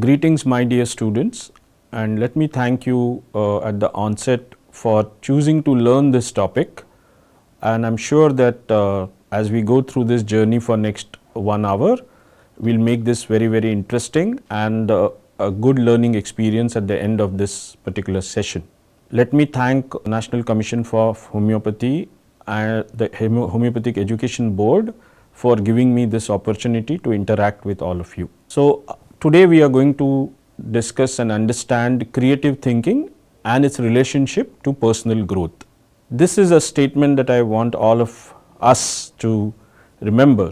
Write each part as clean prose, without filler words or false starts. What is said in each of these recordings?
Greetings my dear students, and let me thank you at the onset for choosing to learn this topic, and I am sure that as we go through this journey for next 1 hour, we will make this very interesting and a good learning experience at the end of this particular session. Let me thank National Commission for Homeopathy and the Homeopathic Education Board for giving me this opportunity to interact with all of you. So, today we are going to discuss and understand creative thinking and its relationship to personal growth. This is a statement that I want all of us to remember.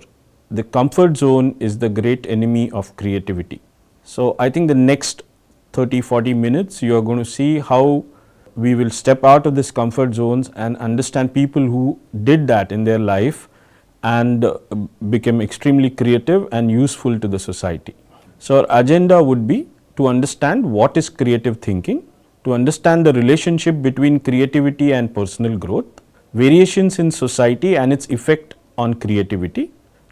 The comfort zone is the great enemy of creativity. So, I think the next 30-40 minutes you are going to see how we will step out of this comfort zones and understand people who did that in their life and became extremely creative and useful to the society. So, our agenda would be to understand what is creative thinking, to understand the relationship between creativity and personal growth, variations in society and its effect on creativity,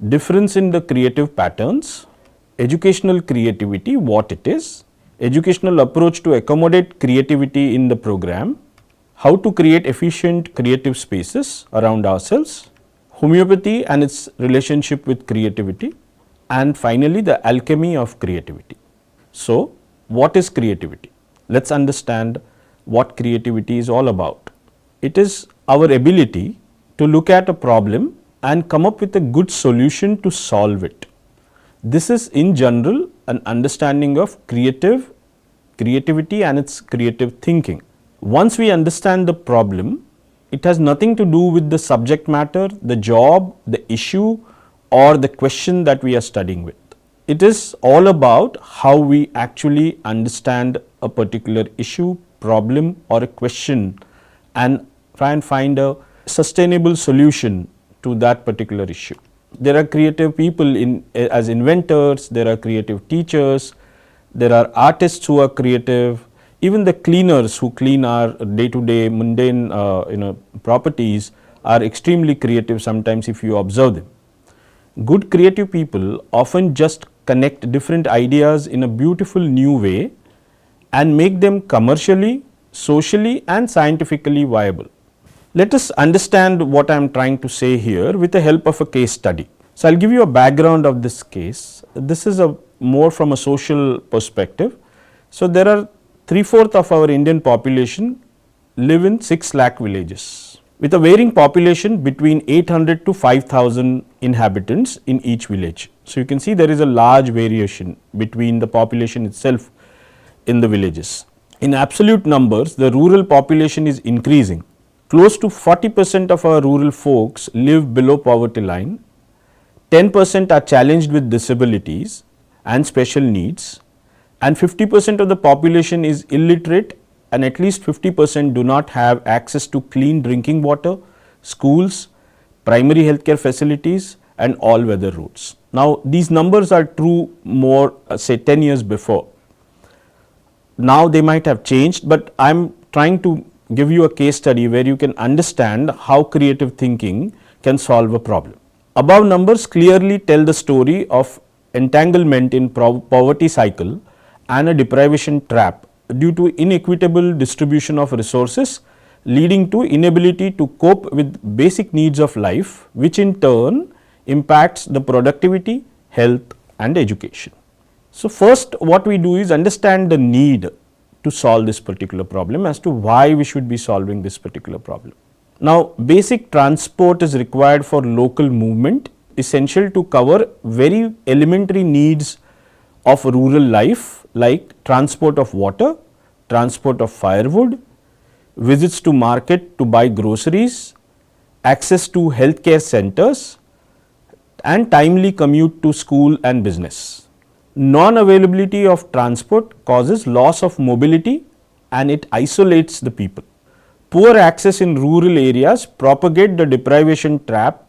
difference in the creative patterns, educational creativity, what it is, educational approach to accommodate creativity in the program, how to create efficient creative spaces around ourselves, homeopathy and its relationship with creativity, and finally the alchemy of creativity. So, what is creativity? Let us understand what creativity is all about. It is our ability to look at a problem and come up with a good solution to solve it. This is in general an understanding of creativity and its creative thinking. Once we understand the problem, it has nothing to do with the subject matter, the job, the issue or the question that we are studying with. It is all about how we actually understand a particular issue, problem or a question and try and find a sustainable solution to that particular issue. There are creative people as inventors, there are creative teachers, there are artists who are creative, even the cleaners who clean our day-to-day mundane properties are extremely creative sometimes if you observe them. Good creative people often just connect different ideas in a beautiful new way and make them commercially, socially and scientifically viable. Let us understand what I am trying to say here with the help of a case study. So, I will give you a background of this case. This is more from a social perspective. So, there are 3/4 of our Indian population live in 6 lakh villages with a varying population between 800 to 5,000 inhabitants in each village. So, you can see there is a large variation between the population itself in the villages. In absolute numbers, the rural population is increasing. Close to 40% of our rural folks live below poverty line, 10% are challenged with disabilities and special needs, and 50% of the population is illiterate and at least 50% do not have access to clean drinking water, schools, primary healthcare facilities and all weather roads. Now, these numbers are true more say 10 years before. Now, they might have changed, but I am trying to give you a case study where you can understand how creative thinking can solve a problem. Above numbers clearly tell the story of entanglement in poverty cycle and a deprivation trap due to inequitable distribution of resources leading to inability to cope with basic needs of life, which in turn impacts the productivity, health and education. So, first what we do is understand the need to solve this particular problem as to why we should be solving this particular problem. Now, basic transport is required for local movement, essential to cover very elementary needs of rural life like transport of water, transport of firewood, visits to market to buy groceries, access to healthcare centers and timely commute to school and business. Non-availability of transport causes loss of mobility and it isolates the people. Poor access in rural areas propagate the deprivation trap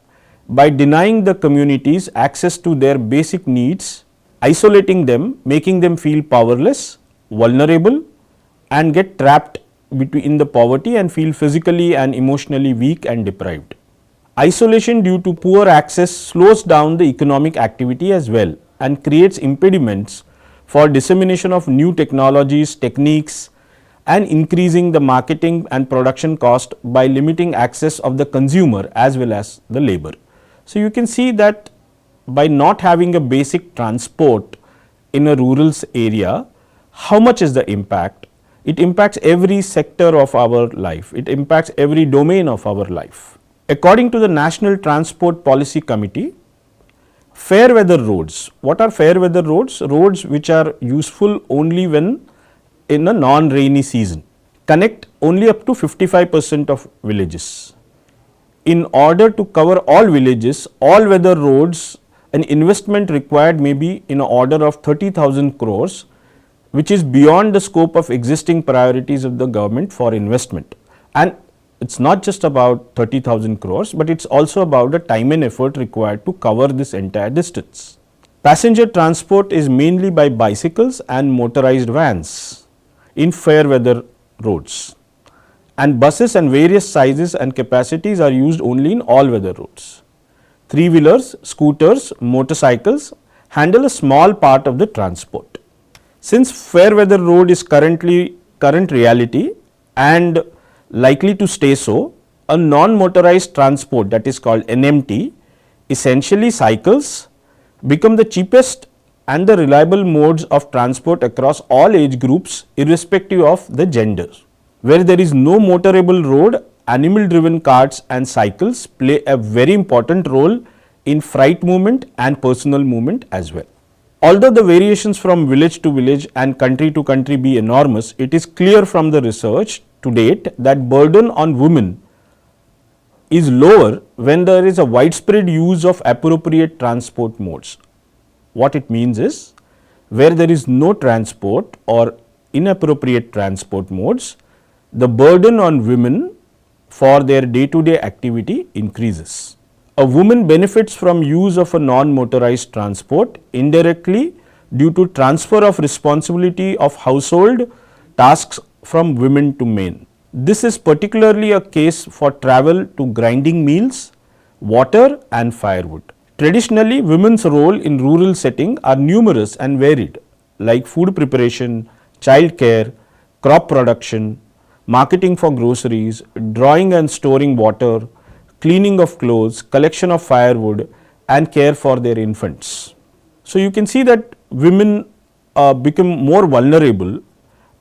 by denying the communities access to their basic needs, isolating them, making them feel powerless, vulnerable and get trapped in the poverty and feel physically and emotionally weak and deprived. Isolation due to poor access slows down the economic activity as well and creates impediments for dissemination of new technologies, techniques, and increasing the marketing and production cost by limiting access of the consumer as well as the labor. So, you can see that by not having a basic transport in a rural area, how much is the impact? It impacts every sector of our life, it impacts every domain of our life. According to the National Transport Policy Committee, fair weather roads. What are fair weather roads? Roads which are useful only when in a non-rainy season, connect only up to 55% of villages. In order to cover all villages, all weather roads, an investment required may be in order of 30,000 crores, which is beyond the scope of existing priorities of the government for investment. And it's not just about 30,000 crores, but it's also about the time and effort required to cover this entire distance. Passenger transport is mainly by bicycles and motorized vans in fair weather roads, and buses and various sizes and capacities are used only in all weather roads. Three-wheelers, scooters, motorcycles handle a small part of the transport. Since fair weather road is current reality and likely to stay so, a non-motorized transport, that is called NMT, essentially cycles, become the cheapest and the reliable modes of transport across all age groups irrespective of the gender. Where there is no motorable road, animal driven carts and cycles play a very important role in freight movement and personal movement as well. Although the variations from village to village and country to country be enormous, it is clear from the research to date that burden on women is lower when there is a widespread use of appropriate transport modes. What it means is, where there is no transport or inappropriate transport modes, the burden on women for their day-to-day activity increases. A woman benefits from use of a non-motorized transport indirectly due to transfer of responsibility of household tasks from women to men. This is particularly a case for travel to grinding meals, water and firewood. Traditionally, women's role in rural setting are numerous and varied, like food preparation, child care, crop production, marketing for groceries, drawing and storing water, cleaning of clothes, collection of firewood and care for their infants. So, you can see that women become more vulnerable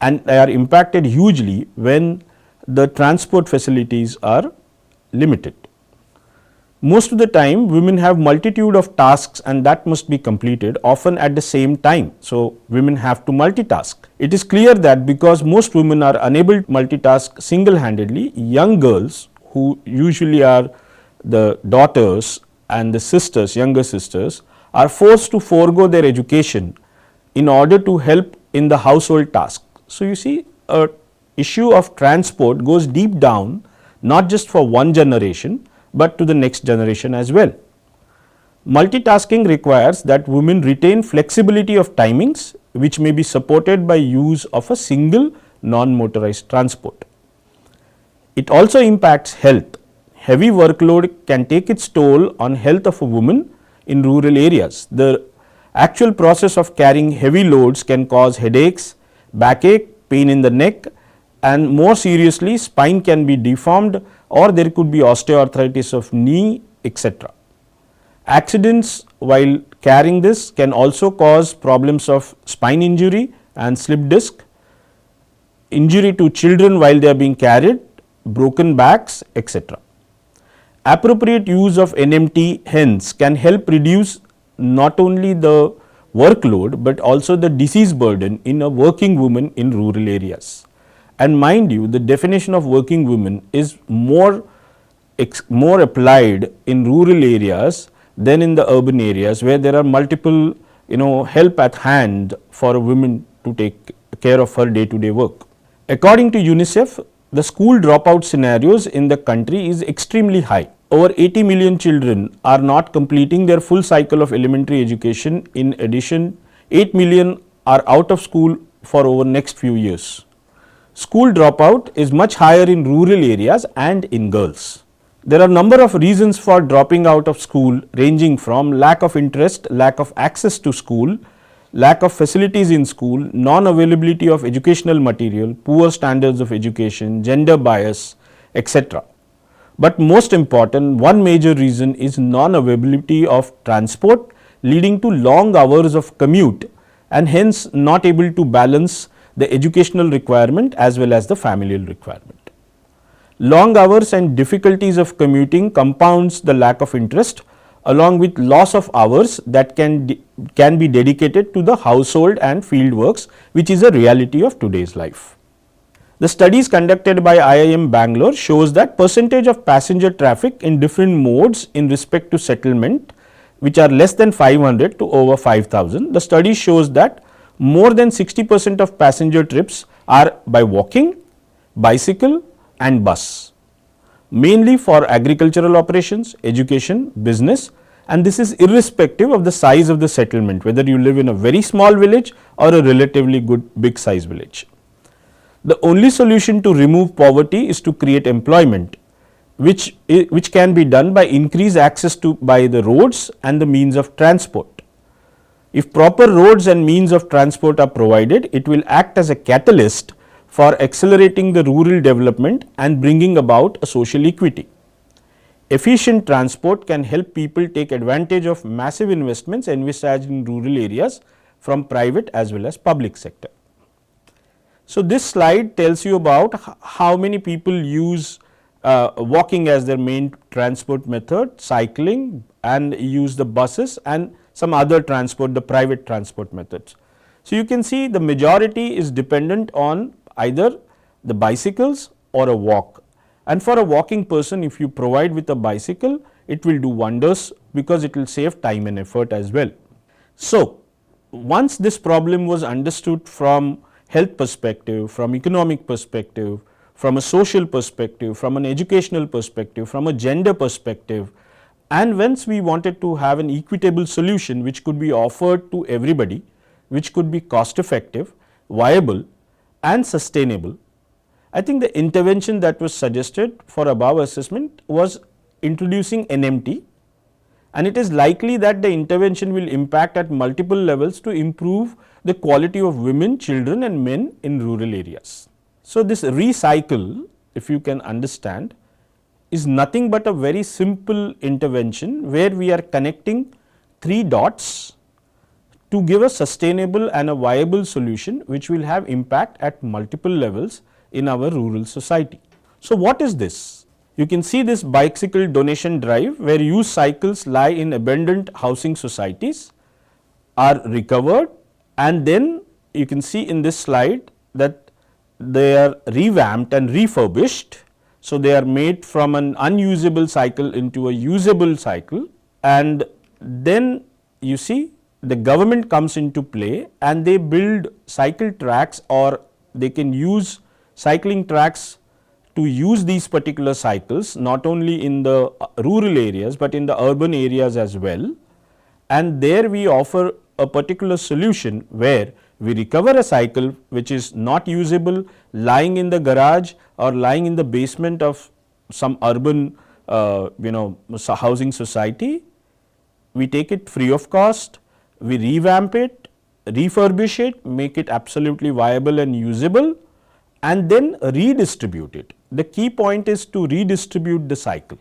and they are impacted hugely when the transport facilities are limited. Most of the time women have multitude of tasks and that must be completed often at the same time. So, women have to multitask. It is clear that because most women are unable to multitask single handedly, young girls who usually are the daughters and the sisters, younger sisters, are forced to forego their education in order to help in the household task. So, you see a issue of transport goes deep down not just for one generation, but to the next generation as well. Multitasking requires that women retain flexibility of timings, which may be supported by use of a single non-motorized transport. It also impacts health. Heavy workload can take its toll on health of a woman in rural areas. The actual process of carrying heavy loads can cause headaches, backache, pain in the neck, and more seriously spine can be deformed or there could be osteoarthritis of knee, etc. Accidents while carrying this can also cause problems of spine injury and slip disc, injury to children while they are being carried, broken backs, etc. Appropriate use of NMT hence can help reduce not only the workload, but also the disease burden in a working woman in rural areas. And mind you, the definition of working women is more applied in rural areas than in the urban areas where there are multiple help at hand for a woman to take care of her day-to-day work. According to UNICEF, the school dropout scenarios in the country is extremely high. Over 80 million children are not completing their full cycle of elementary education. In addition, 8 million are out of school for over next few years. School dropout is much higher in rural areas and in girls. There are number of reasons for dropping out of school ranging from lack of interest, lack of access to school, lack of facilities in school, non-availability of educational material, poor standards of education, gender bias, etc. But most important, one major reason is non-availability of transport, leading to long hours of commute and hence not able to balance the educational requirement as well as the familial requirement. Long hours and difficulties of commuting compounds the lack of interest along with loss of hours that can be dedicated to the household and field works, which is a reality of today's life. The studies conducted by IIM Bangalore shows that percentage of passenger traffic in different modes in respect to settlement, which are less than 500 to over 5,000. The study shows that more than 60% of passenger trips are by walking, bicycle and bus, mainly for agricultural operations, education, business, and this is irrespective of the size of the settlement, whether you live in a very small village or a relatively good big size village. The only solution to remove poverty is to create employment, which can be done by increased access to by the roads and the means of transport. If proper roads and means of transport are provided, it will act as a catalyst for accelerating the rural development and bringing about a social equity. Efficient transport can help people take advantage of massive investments envisaged in rural areas from private as well as public sector. So, this slide tells you about how many people use walking as their main transport method, cycling and use the buses and some other transport, the private transport methods. So, you can see the majority is dependent on either the bicycles or a walk, and for a walking person, if you provide with a bicycle, it will do wonders because it will save time and effort as well. So, once this problem was understood from health perspective, from economic perspective, from a social perspective, from an educational perspective, from a gender perspective, and once we wanted to have an equitable solution which could be offered to everybody, which could be cost effective, viable and sustainable, I think the intervention that was suggested for above assessment was introducing NMT, and it is likely that the intervention will impact at multiple levels to improve the quality of women, children and men in rural areas. So, this recycle, if you can understand, is nothing but a very simple intervention where we are connecting 3 dots to give a sustainable and a viable solution which will have impact at multiple levels in our rural society. So, what is this? You can see this bicycle donation drive where used cycles lie in abandoned housing societies are recovered, and then you can see in this slide that they are revamped and refurbished. So, they are made from an unusable cycle into a usable cycle, and then you see the government comes into play and they build cycle tracks, or they can use cycling tracks to use these particular cycles not only in the rural areas, but in the urban areas as well. And there we offer a particular solution where we recover a cycle which is not usable, lying in the garage or lying in the basement of some urban housing society. We take it free of cost, we revamp it, refurbish it, make it absolutely viable and usable, and then redistribute it. The key point is to redistribute the cycle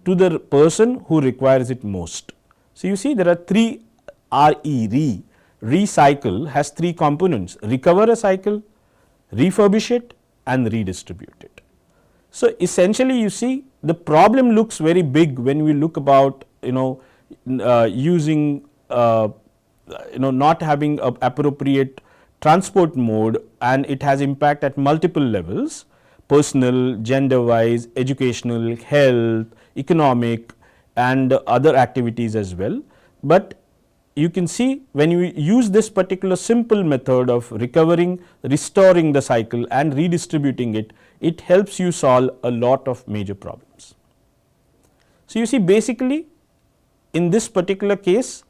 to the person who requires it most. So, you see there are 3 recycle has 3 components: recover a cycle, refurbish it and redistribute it. So, essentially you see the problem looks very big when we look about using not having a appropriate transport mode, and it has impact at multiple levels: personal, gender wise, educational, health, economic and other activities as well. But you can see when you use this particular simple method of recovering, restoring the cycle and redistributing it, it helps you solve a lot of major problems. So, you see basically in this particular case,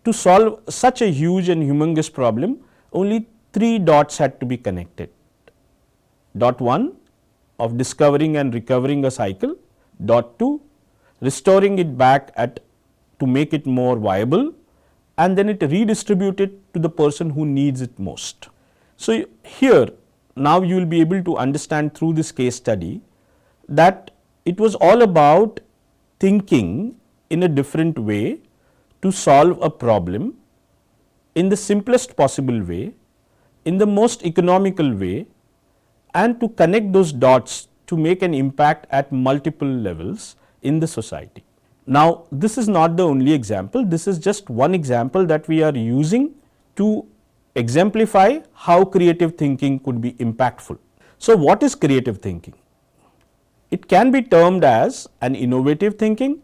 to solve such a huge and humongous problem, only 3 dots had to be connected. Dot 1 of discovering and recovering a cycle, dot 2 restoring it back to make it more viable, and then it redistribute it to the person who needs it most. So, here now you will be able to understand through this case study that it was all about thinking in a different way to solve a problem in the simplest possible way, in the most economical way, and to connect those dots to make an impact at multiple levels in the society. Now, this is not the only example, this is just one example that we are using to exemplify how creative thinking could be impactful. So, what is creative thinking? It can be termed as an innovative thinking,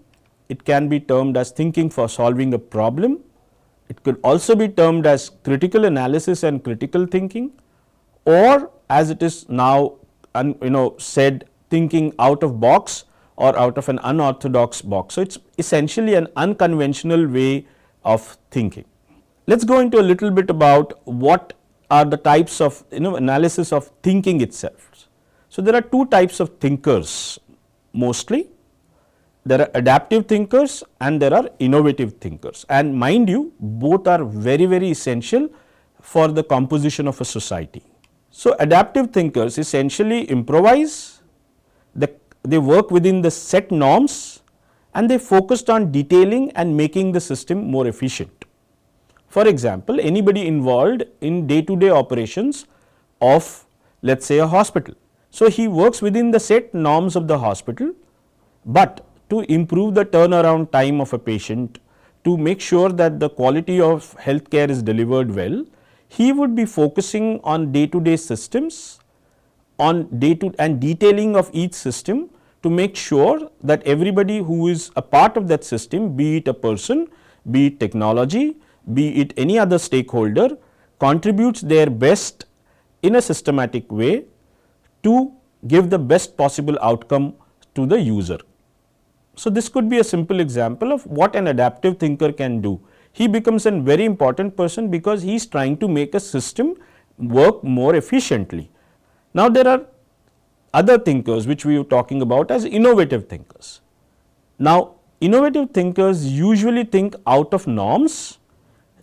it can be termed as thinking for solving a problem, it could also be termed as critical analysis and critical thinking, or as it is now said, thinking out of box or out of an unorthodox box. So, it is essentially an unconventional way of thinking. Let us go into a little bit about what are the types of analysis of thinking itself. So, there are two types of thinkers mostly. There are adaptive thinkers and there are innovative thinkers, and mind you, both are very, very essential for the composition of a society. So, adaptive thinkers essentially improvise, they work within the set norms and they focused on detailing and making the system more efficient. For example, anybody involved in day-to-day operations of, let us say, a hospital. So, he works within the set norms of the hospital, but to improve the turnaround time of a patient, to make sure that the quality of healthcare is delivered well, he would be focusing on day-to-day systems, on and detailing of each system to make sure that everybody who is a part of that system, be it a person, be it technology, be it any other stakeholder, contributes their best in a systematic way to give the best possible outcome to the user. So, this could be a simple example of what an adaptive thinker can do. He becomes a very important person because he is trying to make a system work more efficiently. Now, there are other thinkers which we are talking about as innovative thinkers. Now, innovative thinkers usually think out of norms.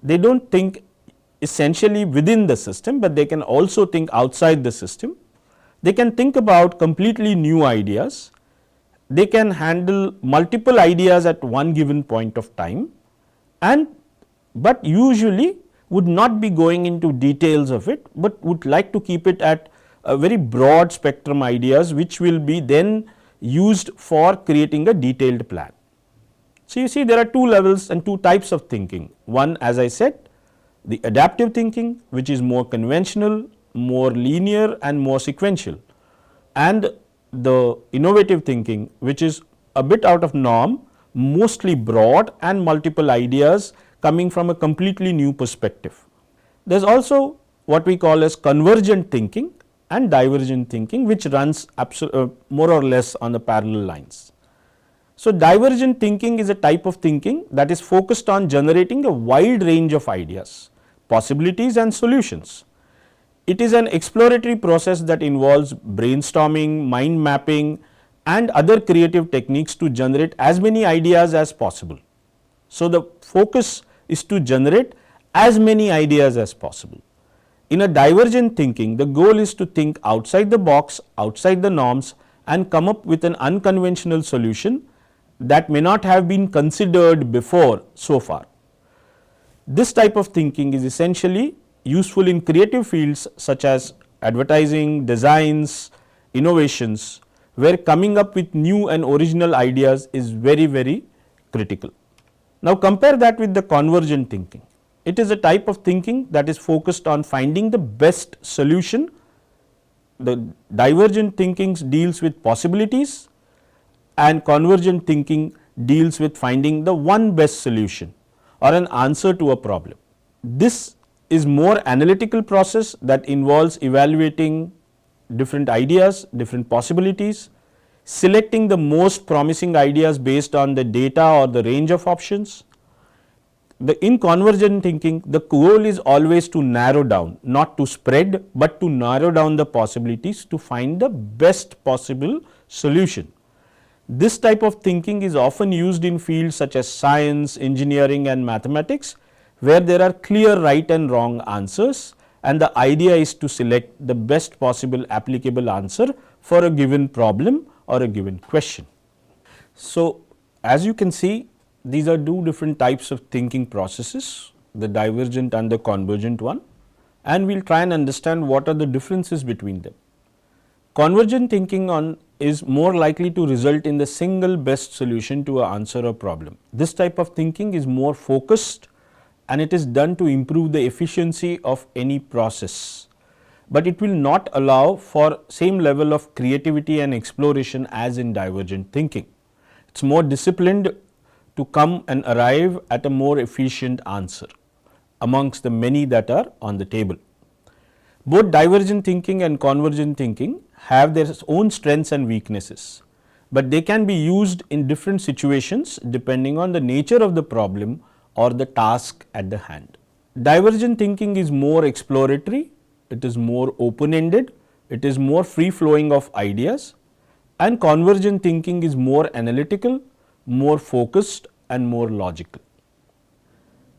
They do not think essentially within the system, but they can also think outside the system. They can think about completely new ideas. They can handle multiple ideas at one given point of time, but usually would not be going into details of it, but would like to keep it at a very broad spectrum ideas which will be then used for creating a detailed plan. So, you see there are two levels and two types of thinking. One, as I said, the adaptive thinking, which is more conventional, more linear and more sequential, and the innovative thinking, which is a bit out of norm, mostly broad and multiple ideas coming from a completely new perspective. There is also what we call as convergent thinking and divergent thinking, which runs more or less on the parallel lines. So, divergent thinking is a type of thinking that is focused on generating a wide range of ideas, possibilities and solutions. It is an exploratory process that involves brainstorming, mind mapping and other creative techniques to generate as many ideas as possible. So, the focus is to generate as many ideas as possible. In a divergent thinking, the goal is to think outside the box, outside the norms and come up with an unconventional solution that may not have been considered before so far. This type of thinking is essentially useful in creative fields such as advertising, designs, innovations, where coming up with new and original ideas is very, very critical. Now, compare that with the convergent thinking. It is a type of thinking that is focused on finding the best solution. The divergent thinking deals with possibilities and convergent thinking deals with finding the one best solution or an answer to a problem. This is more analytical process that involves evaluating different ideas, different possibilities, selecting the most promising ideas based on the data or the range of options. In convergent thinking, the goal is always to narrow down, not to spread, but to narrow down the possibilities to find the best possible solution. This type of thinking is often used in fields such as science, engineering and mathematics, where there are clear right and wrong answers, and the idea is to select the best possible applicable answer for a given problem or a given question. So, as you can see, these are two different types of thinking processes, the divergent and the convergent one, and we will try and understand what are the differences between them. Convergent thinking is more likely to result in the single best solution to an answer or problem. This type of thinking is more focused and it is done to improve the efficiency of any process, but it will not allow for same level of creativity and exploration as in divergent thinking. It is more disciplined to come and arrive at a more efficient answer amongst the many that are on the table. Both divergent thinking and convergent thinking have their own strengths and weaknesses, but they can be used in different situations depending on the nature of the problem or the task at the hand. Divergent thinking is more exploratory, it is more open ended, it is more free flowing of ideas, and convergent thinking is more analytical, more focused and more logical.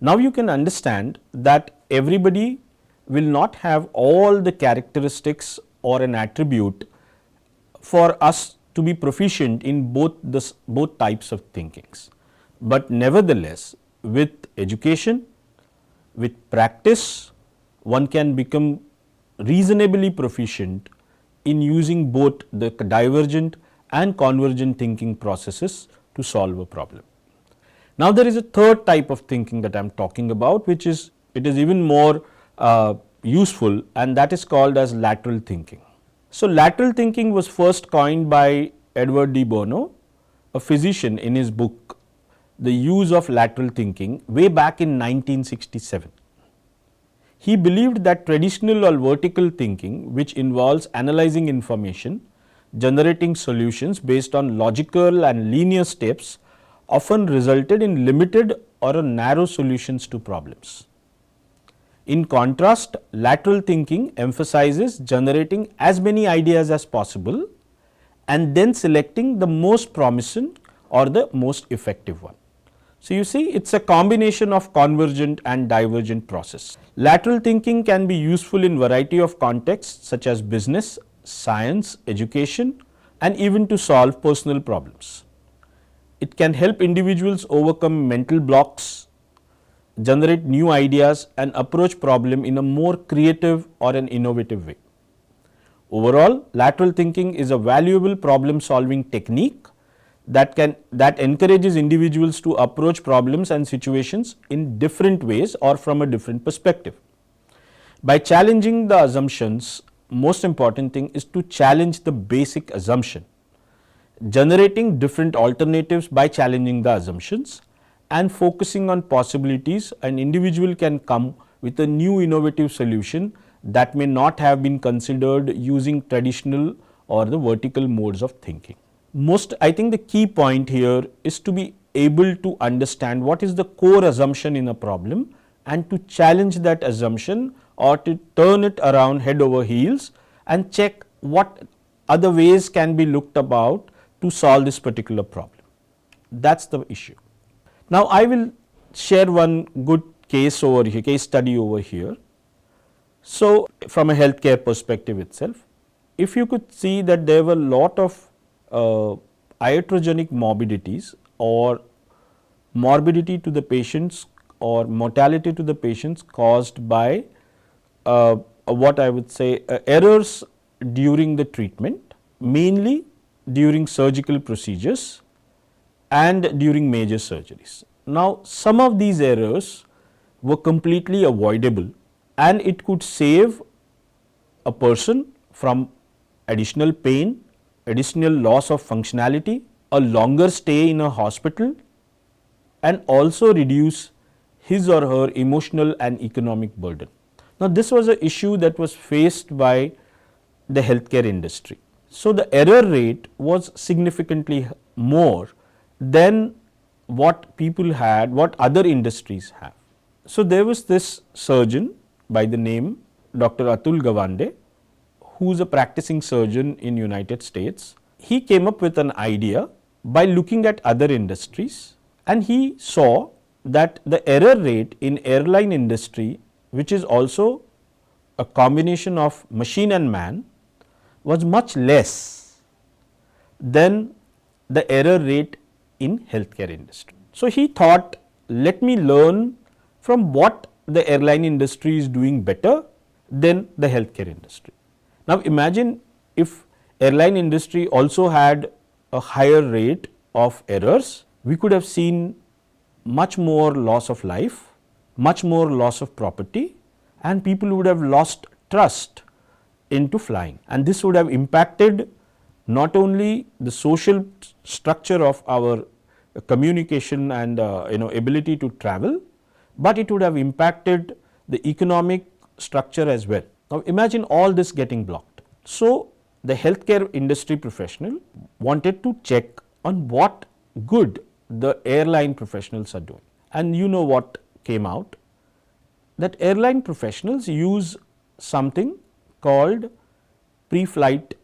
Now you can understand that everybody will not have all the characteristics or an attribute for us to be proficient in both types of thinkings, but nevertheless with education, with practice, one can become reasonably proficient in using both the divergent and convergent thinking processes to solve a problem. Now, there is a third type of thinking that I am talking about, which is even more useful, and that is called as lateral thinking. So, lateral thinking was first coined by Edward de Bono, a physician, in his book The Use of Lateral Thinking way back in 1967. He believed that traditional or vertical thinking, which involves analyzing information, generating solutions based on logical and linear steps, often resulted in limited or narrow solutions to problems. In contrast, lateral thinking emphasizes generating as many ideas as possible and then selecting the most promising or the most effective one. So, you see, it is a combination of convergent and divergent process. Lateral thinking can be useful in variety of contexts such as business, science, education, and even to solve personal problems. It can help individuals overcome mental blocks, generate new ideas and approach problem in a more creative or an innovative way. Overall, lateral thinking is a valuable problem solving technique that encourages individuals to approach problems and situations in different ways or from a different perspective. By challenging the assumptions, most important thing is to challenge the basic assumption, generating different alternatives by challenging the assumptions and focusing on possibilities. An individual can come with a new innovative solution that may not have been considered using traditional or the vertical modes of thinking. I think the key point here is to be able to understand what is the core assumption in a problem and to challenge that assumption or to turn it around head over heels and check what other ways can be looked about to solve this particular problem. That is the issue. Now, I will share one good case study over here. So, from a healthcare perspective itself, if you could see that there were a lot of iatrogenic morbidities or morbidity to the patients or mortality to the patients caused by what I would say errors during the treatment, mainly during surgical procedures and during major surgeries. Now, some of these errors were completely avoidable and it could save a person from additional pain, additional loss of functionality, a longer stay in a hospital, and also reduce his or her emotional and economic burden. Now, this was an issue that was faced by the healthcare industry. So, the error rate was significantly more than what people had, what other industries have. So, there was this surgeon by the name Dr. Atul Gawande, who is a practicing surgeon in United States. He came up with an idea by looking at other industries and he saw that the error rate in airline industry, which is also a combination of machine and man, was much less than the error rate in healthcare industry. So, he thought, let me learn from what the airline industry is doing better than the healthcare industry. Now, imagine if airline industry also had a higher rate of errors, we could have seen much more loss of life, much more loss of property, and people would have lost trust into flying. And this would have impacted not only the social structure of our communication and ability to travel, but it would have impacted the economic structure as well. Now, imagine all this getting blocked. So, the healthcare industry professional wanted to check on what good the airline professionals are doing. And you know what came out? That airline professionals use something called pre-flight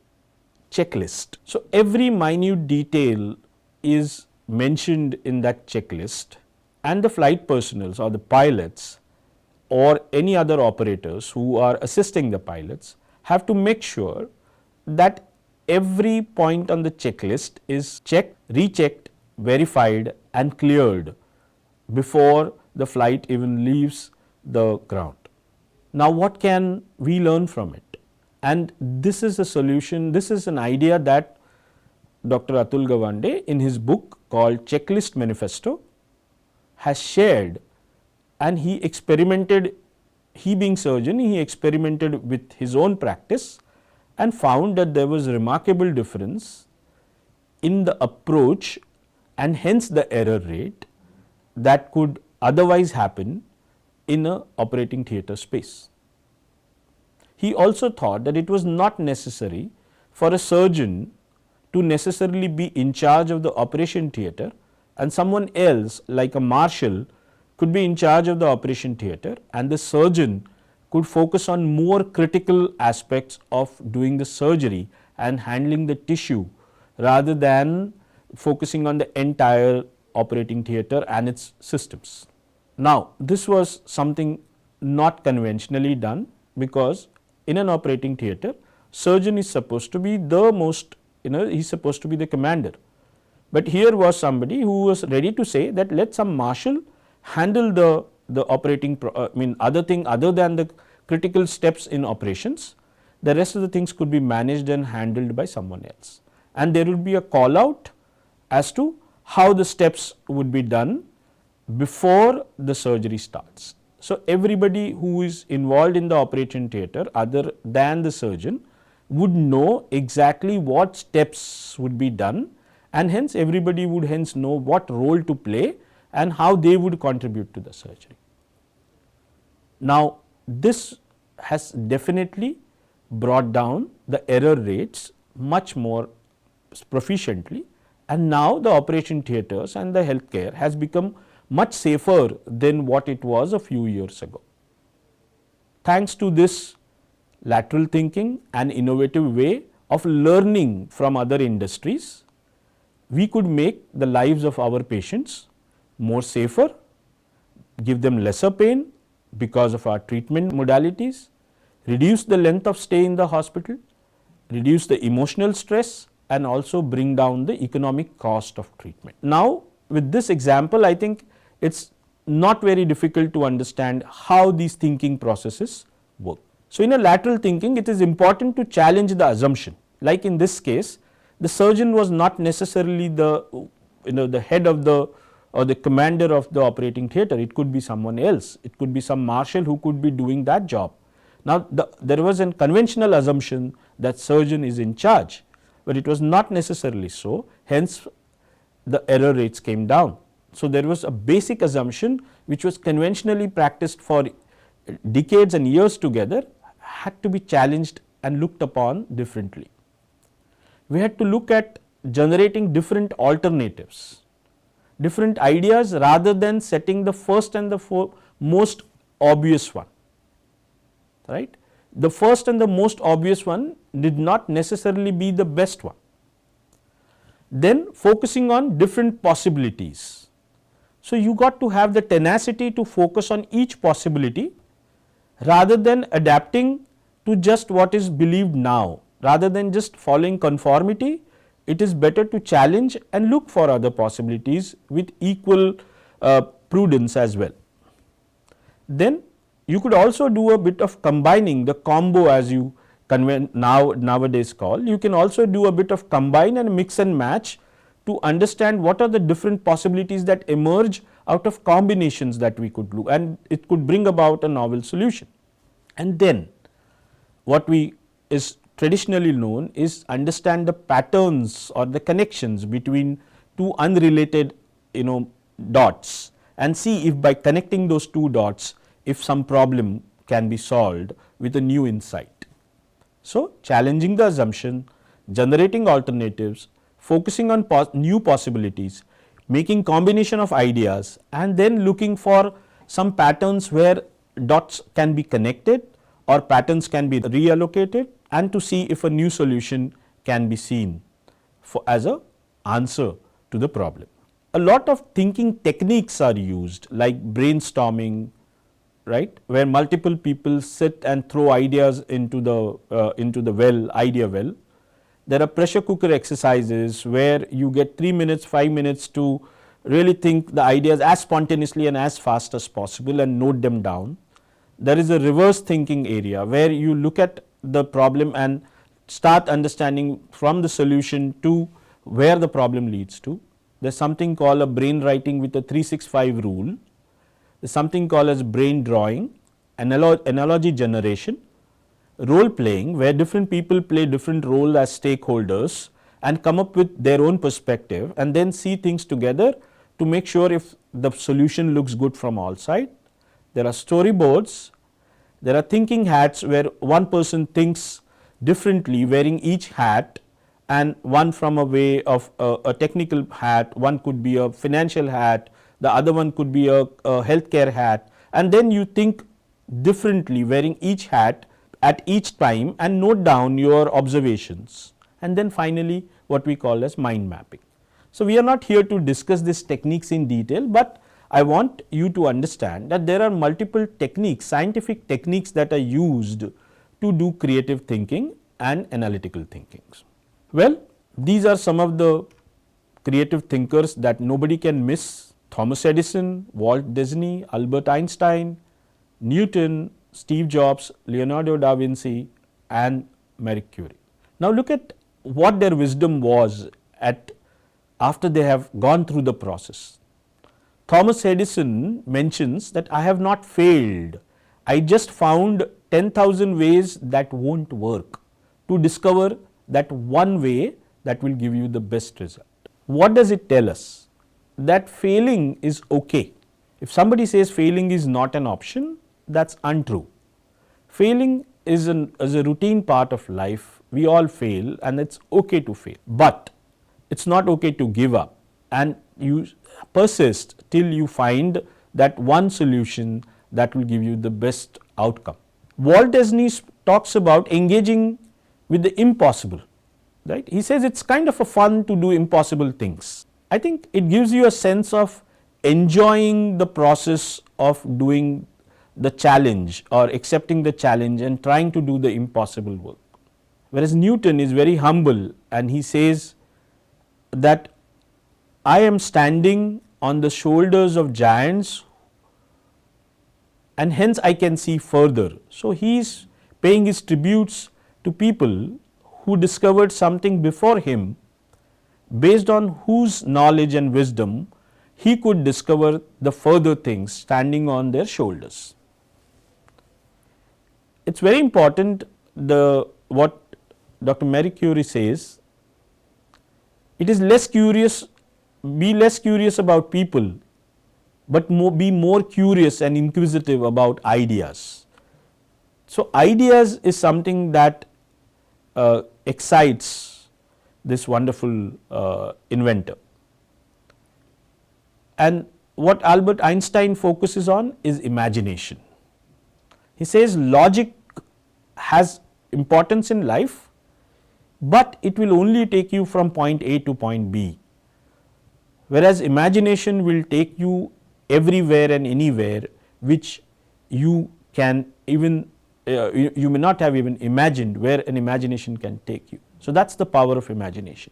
checklist. So, every minute detail is mentioned in that checklist, and the flight personnel or the pilots or any other operators who are assisting the pilots have to make sure that every point on the checklist is checked, rechecked, verified and cleared before the flight even leaves the ground. Now, what can we learn from it? And this is a solution, this is an idea that Dr. Atul Gawande in his book called Checklist Manifesto has shared, and he experimented, he being surgeon, he experimented with his own practice and found that there was a remarkable difference in the approach and hence the error rate that could otherwise happen in a operating theatre space. He also thought that it was not necessary for a surgeon to necessarily be in charge of the operation theatre, and someone else like a marshal could be in charge of the operation theatre, and the surgeon could focus on more critical aspects of doing the surgery and handling the tissue rather than focusing on the entire operating theatre and its systems. Now, this was something not conventionally done, because in an operating theatre, surgeon is supposed to be the most, he is supposed to be the commander. But here was somebody who was ready to say that let some marshal handle the operating, other thing other than the critical steps in operations, the rest of the things could be managed and handled by someone else. And there would be a call out as to how the steps would be done before the surgery starts. So, everybody who is involved in the operation theatre other than the surgeon would know exactly what steps would be done, and hence everybody would hence know what role to play and how they would contribute to the surgery. Now, this has definitely brought down the error rates much more proficiently, and now the operation theatres and the healthcare has become much safer than what it was a few years ago. Thanks to this lateral thinking and innovative way of learning from other industries, we could make the lives of our patients more safer, give them lesser pain because of our treatment modalities, reduce the length of stay in the hospital, reduce the emotional stress, and also bring down the economic cost of treatment. Now, with this example, I think it's not very difficult to understand how these thinking processes work. So, in a lateral thinking, it is important to challenge the assumption. Like in this case, the surgeon was not necessarily the the head of the or the commander of the operating theatre. It could be someone else. It could be some marshal who could be doing that job. Now, there was a conventional assumption that surgeon is in charge, but it was not necessarily so. Hence, the error rates came down. So, there was a basic assumption which was conventionally practiced for decades and years together, had to be challenged and looked upon differently. We had to look at generating different alternatives, different ideas, rather than setting the first and the most obvious one, right. The first and the most obvious one did not necessarily be the best one. Then focusing on different possibilities. So, you got to have the tenacity to focus on each possibility rather than adapting to just what is believed now. Rather than just following conformity, it is better to challenge and look for other possibilities with equal prudence as well. Then you could also do a bit of combining the combo, as you nowadays call. You can also do a bit of combine and mix and match to understand what are the different possibilities that emerge out of combinations that we could do, and it could bring about a novel solution. And then what we is traditionally known is understand the patterns or the connections between two unrelated dots, and see if by connecting those two dots, if some problem can be solved with a new insight. So, challenging the assumption, generating alternatives, focusing on new possibilities, making combination of ideas, and then looking for some patterns where dots can be connected or patterns can be reallocated, and to see if a new solution can be seen as a answer to the problem. A lot of thinking techniques are used, like brainstorming, right, where multiple people sit and throw ideas into the idea well. There are pressure cooker exercises where you get 3 minutes, 5 minutes to really think the ideas as spontaneously and as fast as possible and note them down. There is a reverse thinking area where you look at the problem and start understanding from the solution to where the problem leads to. There is something called a brain writing with a 365 rule. There is something called as brain drawing, analogy generation, role playing, where different people play different roles as stakeholders and come up with their own perspective, and then see things together to make sure if the solution looks good from all sides. There are storyboards, there are thinking hats, where one person thinks differently wearing each hat, and one from a way of a technical hat, one could be a financial hat, the other one could be a healthcare hat, and then you think differently wearing each hat at each time and note down your observations, and then finally what we call as mind mapping. So, we are not here to discuss these techniques in detail, but I want you to understand that there are multiple techniques, scientific techniques, that are used to do creative thinking and analytical thinking. Well, these are some of the creative thinkers that nobody can miss: Thomas Edison, Walt Disney, Albert Einstein, Newton, Steve Jobs, Leonardo da Vinci, and Marie Curie. Now, look at what their wisdom was after they have gone through the process. Thomas Edison mentions that I have not failed, I just found 10,000 ways that won't work to discover that one way that will give you the best result. What does it tell us? That failing is okay. If somebody says failing is not an option, that's untrue. Failing is a routine part of life. We all fail, and it's okay to fail, but it's not okay to give up, and you persist till you find that one solution that will give you the best outcome. Walt Disney talks about engaging with the impossible, right? He says it's kind of a fun to do impossible things. I think it gives you a sense of enjoying the process of doing the challenge or accepting the challenge and trying to do the impossible work. Whereas Newton is very humble, and he says that I am standing on the shoulders of giants, and hence I can see further. So, he is paying his tributes to people who discovered something before him, based on whose knowledge and wisdom he could discover the further things standing on their shoulders. It is very important what Dr. Marie Curie says. It is be less curious about people, but be more curious and inquisitive about ideas. So, ideas is something that excites this wonderful inventor. And what Albert Einstein focuses on is imagination. He says logic has importance in life, but it will only take you from point A to point B, whereas imagination will take you everywhere and anywhere, which you can even you may not have even imagined where an imagination can take you. So, that is the power of imagination.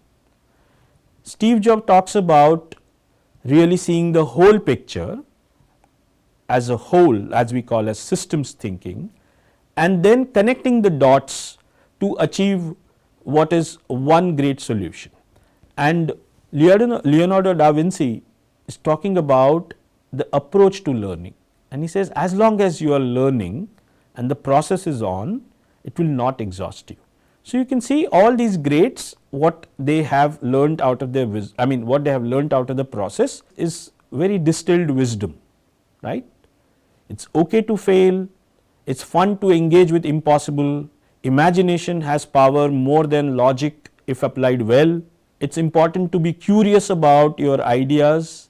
Steve Jobs talks about really seeing the whole picture as a whole, as we call as systems thinking, and then connecting the dots to achieve what is one great solution. And Leonardo da Vinci is talking about the approach to learning, and he says as long as you are learning and the process is on, it will not exhaust you. So, you can see all these greats, what they have learned out of their what they have learned out of the process is very distilled wisdom, right. It is okay to fail, it is fun to engage with impossible, imagination has power more than logic if applied well. It is important to be curious about your ideas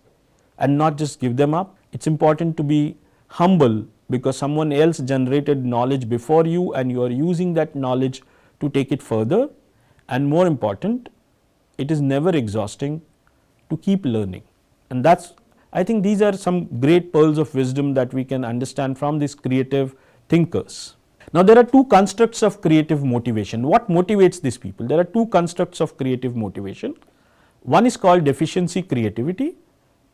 and not just give them up. It is important to be humble because someone else generated knowledge before you and you are using that knowledge to take it further, and more important, it is never exhausting to keep learning. And that is, I think these are some great pearls of wisdom that we can understand from these creative thinkers. Now, there are two constructs of creative motivation. What motivates these people? There are two constructs of creative motivation. One is called deficiency creativity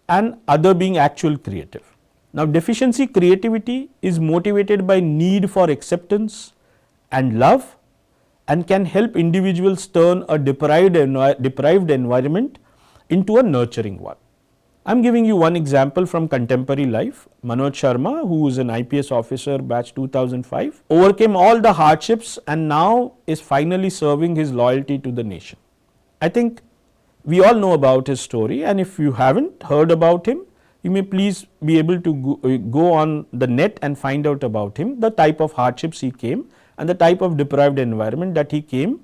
and other being actual creative. Now, deficiency creativity is motivated by need for acceptance and love and can help individuals turn a deprived environment into a nurturing one. I am giving you one example from contemporary life. Manoj Sharma, who is an IPS officer batch 2005, overcame all the hardships and now is finally serving his loyalty to the nation. I think we all know about his story, and if you haven't heard about him, you may please be able to go on the net and find out about him, the type of hardships he came and the type of deprived environment that he came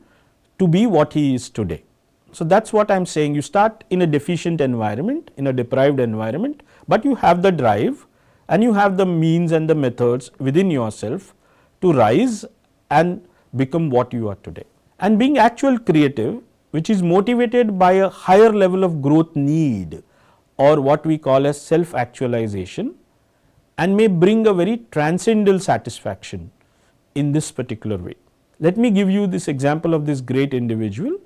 to be what he is today. So, that is what I am saying. You start in a deficient environment, in a deprived environment, but you have the drive and you have the means and the methods within yourself to rise and become what you are today. And being actual creative, which is motivated by a higher level of growth need or what we call as self actualization, and may bring a very transcendental satisfaction in this particular way. Let me give you this example of this great individual,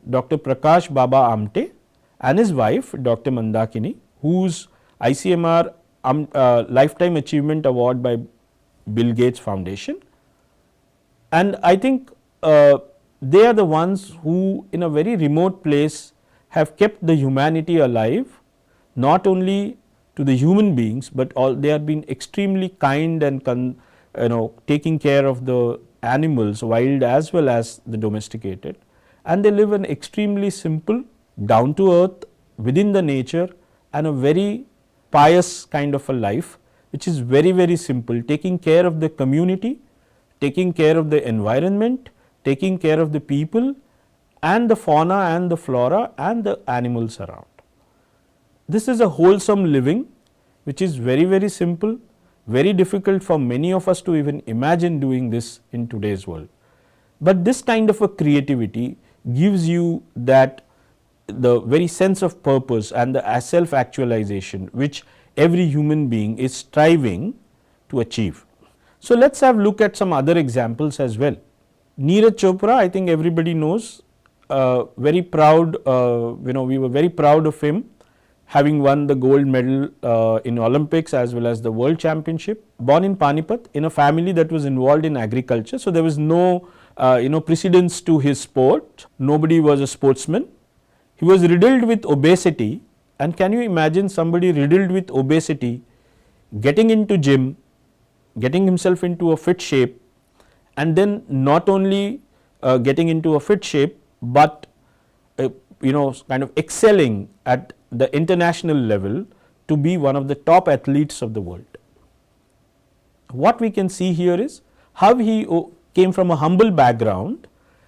Dr. Prakash Baba Amte and his wife Dr. Mandakini, whose ICMR Lifetime Achievement Award by Bill Gates Foundation. And I think they are the ones who in a very remote place have kept the humanity alive, not only to the human beings, but they have been extremely kind and taking care of the animals, wild as well as the domesticated, and they live an extremely simple, down to earth, within the nature, and a very pious kind of a life, which is very, very simple, taking care of the community, taking care of the environment, taking care of the people and the fauna and the flora and the animals around. This is a wholesome living, which is very, very simple, very difficult for many of us to even imagine doing this in today's world. But this kind of a creativity gives you that the very sense of purpose and the self actualization which every human being is striving to achieve. So, let us have a look at some other examples as well. Neeraj Chopra, I think everybody knows, very proud, we were very proud of him having won the gold medal in Olympics as well as the world championship. Born in Panipat in a family that was involved in agriculture. So, there was no precedence to his sport, nobody was a sportsman. He was riddled with obesity, and can you imagine somebody riddled with obesity getting into gym, getting himself into a fit shape, and then not only getting into a fit shape, but kind of excelling at the international level to be one of the top athletes of the world. What we can see here is how he came from a humble background,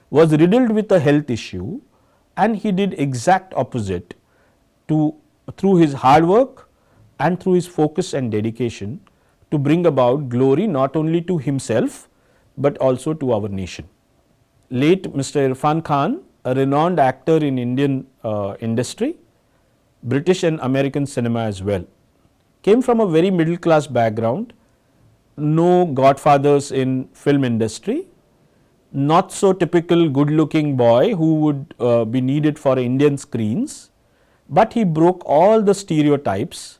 was riddled with a health issue, and he did exact opposite through his hard work and through his focus and dedication to bring about glory not only to himself, but also to our nation. Late Mr. Irfan Khan, a renowned actor in Indian industry, British and American cinema as well. came from a very middle class background, no godfathers in film industry, not so typical good looking boy who would be needed for Indian screens, but he broke all the stereotypes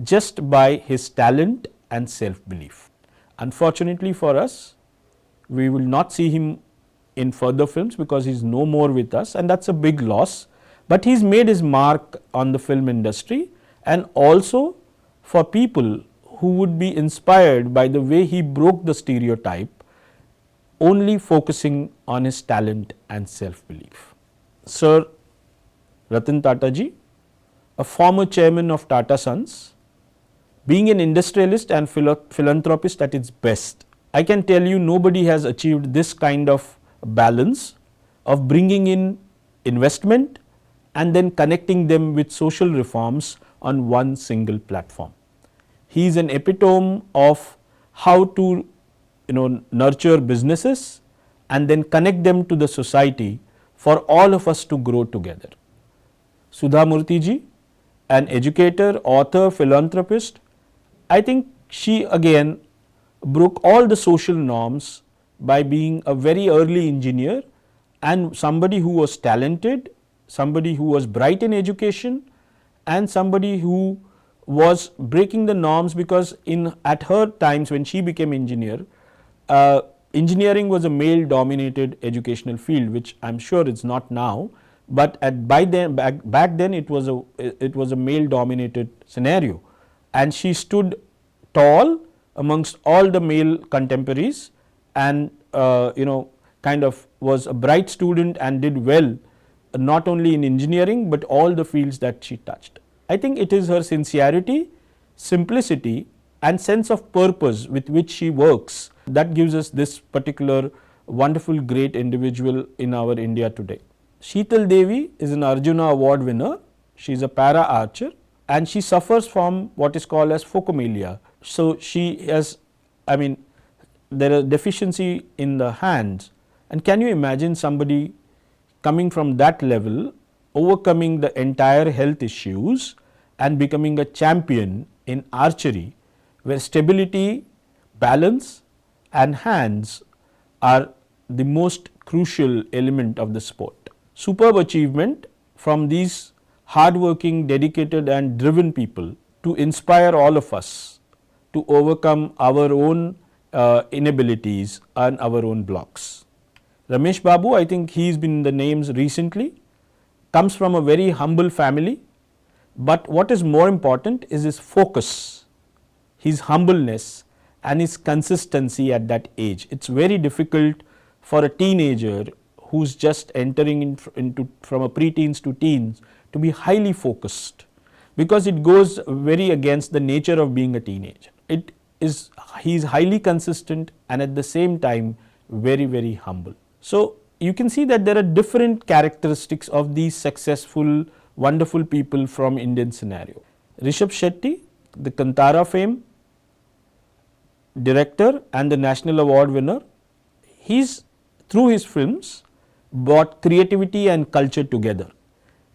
just by his talent and self belief. Unfortunately for us, we will not see him in further films because he is no more with us, and that is a big loss, but he has made his mark on the film industry and also for people who would be inspired by the way he broke the stereotype, only focusing on his talent and self belief. Sir Ratan Tata ji, a former chairman of Tata Sons, being an industrialist and philanthropist at its best, I can tell you nobody has achieved this kind of balance of bringing in investment and then connecting them with social reforms on one single platform. He is an epitome of how to nurture businesses and then connect them to the society for all of us to grow together. Sudha Murthy ji, an educator, author, philanthropist, I think she again broke all the social norms by being a very early engineer and somebody who was talented, somebody who was bright in education, and somebody who was breaking the norms, because at her times when she became engineer, engineering was a male dominated educational field, which I am sure it is not now, but back then it was a male dominated scenario, and she stood tall amongst all the male contemporaries and kind of was a bright student and did well not only in engineering but all the fields that she touched. I think it is her sincerity, simplicity and sense of purpose with which she works that gives us this particular wonderful great individual in our India today. Sheetal Devi is an Arjuna award winner. She is a para archer and she suffers from what is called as phocomelia. So she has, there is deficiency in the hands, and can you imagine somebody coming from that level, overcoming the entire health issues and becoming a champion in archery, where stability, balance and hands are the most crucial element of the sport. Superb achievement from these hardworking, dedicated and driven people to inspire all of us to overcome our own inabilities and our own blocks. Ramesh Babu, I think he has been in the names recently, comes from a very humble family, but what is more important is his focus, his humbleness and his consistency at that age. It is very difficult for a teenager who is just entering into from a pre-teens to teens to be highly focused, because it goes very against the nature of being a teenager. He is highly consistent and at the same time very, very humble. So you can see that there are different characteristics of these successful, wonderful people from Indian scenario. Rishabh Shetty, the Kantara fame, director and the national award winner, through his films brought creativity and culture together,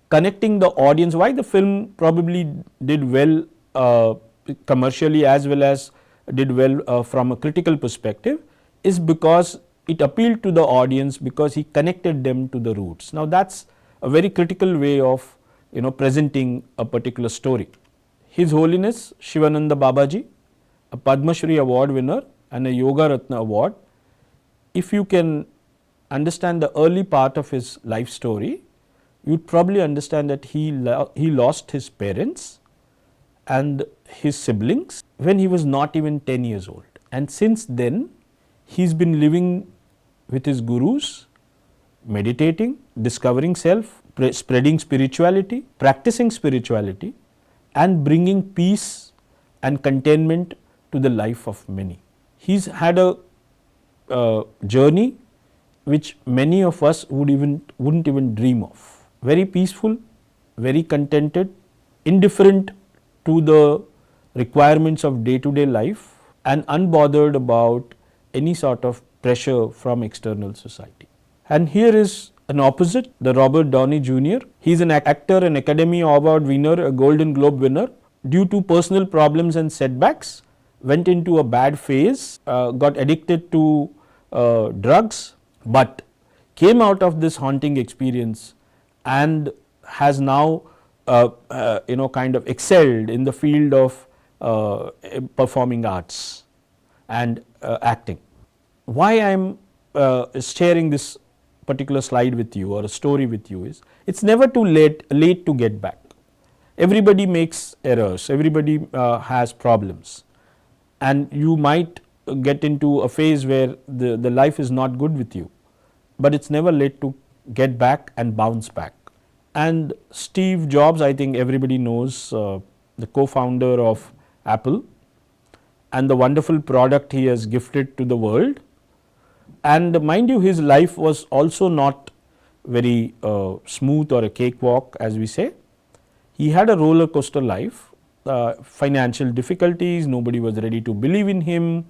connecting the audience. Why the film probably did well commercially as well as did well from a critical perspective is because it appealed to the audience, because he connected them to the roots. Now that is a very critical way of presenting a particular story. His Holiness Shivananda Babaji, a Padma Shri award winner and a Yoga Ratna award. If you can understand the early part of his life story, you would probably understand that he lost his parents and his siblings when he was not even 10 years old, and since then he has been living with his gurus, meditating, discovering self, spreading spirituality, practicing spirituality and bringing peace and contentment to the life of many. He has had a journey which many of us wouldn't even dream of. Very peaceful, very contented, indifferent to the requirements of day-to-day life and unbothered about any sort of pressure from external society. And here is an opposite, the Robert Downey Jr. He is an actor, an Academy Award winner, a Golden Globe winner, due to personal problems and setbacks, went into a bad phase, got addicted to drugs, but came out of this haunting experience and has now kind of excelled in the field of performing arts and acting. Why I am sharing this particular slide with you or a story with you is, it's never too late to get back. Everybody makes errors, everybody has problems, and you might get into a phase where the life is not good with you, but it's never late to get back and bounce back. And Steve Jobs, I think everybody knows, the co-founder of Apple, and the wonderful product he has gifted to the world. And mind you, his life was also not very smooth or a cakewalk, as we say. He had a roller coaster life, financial difficulties, nobody was ready to believe in him,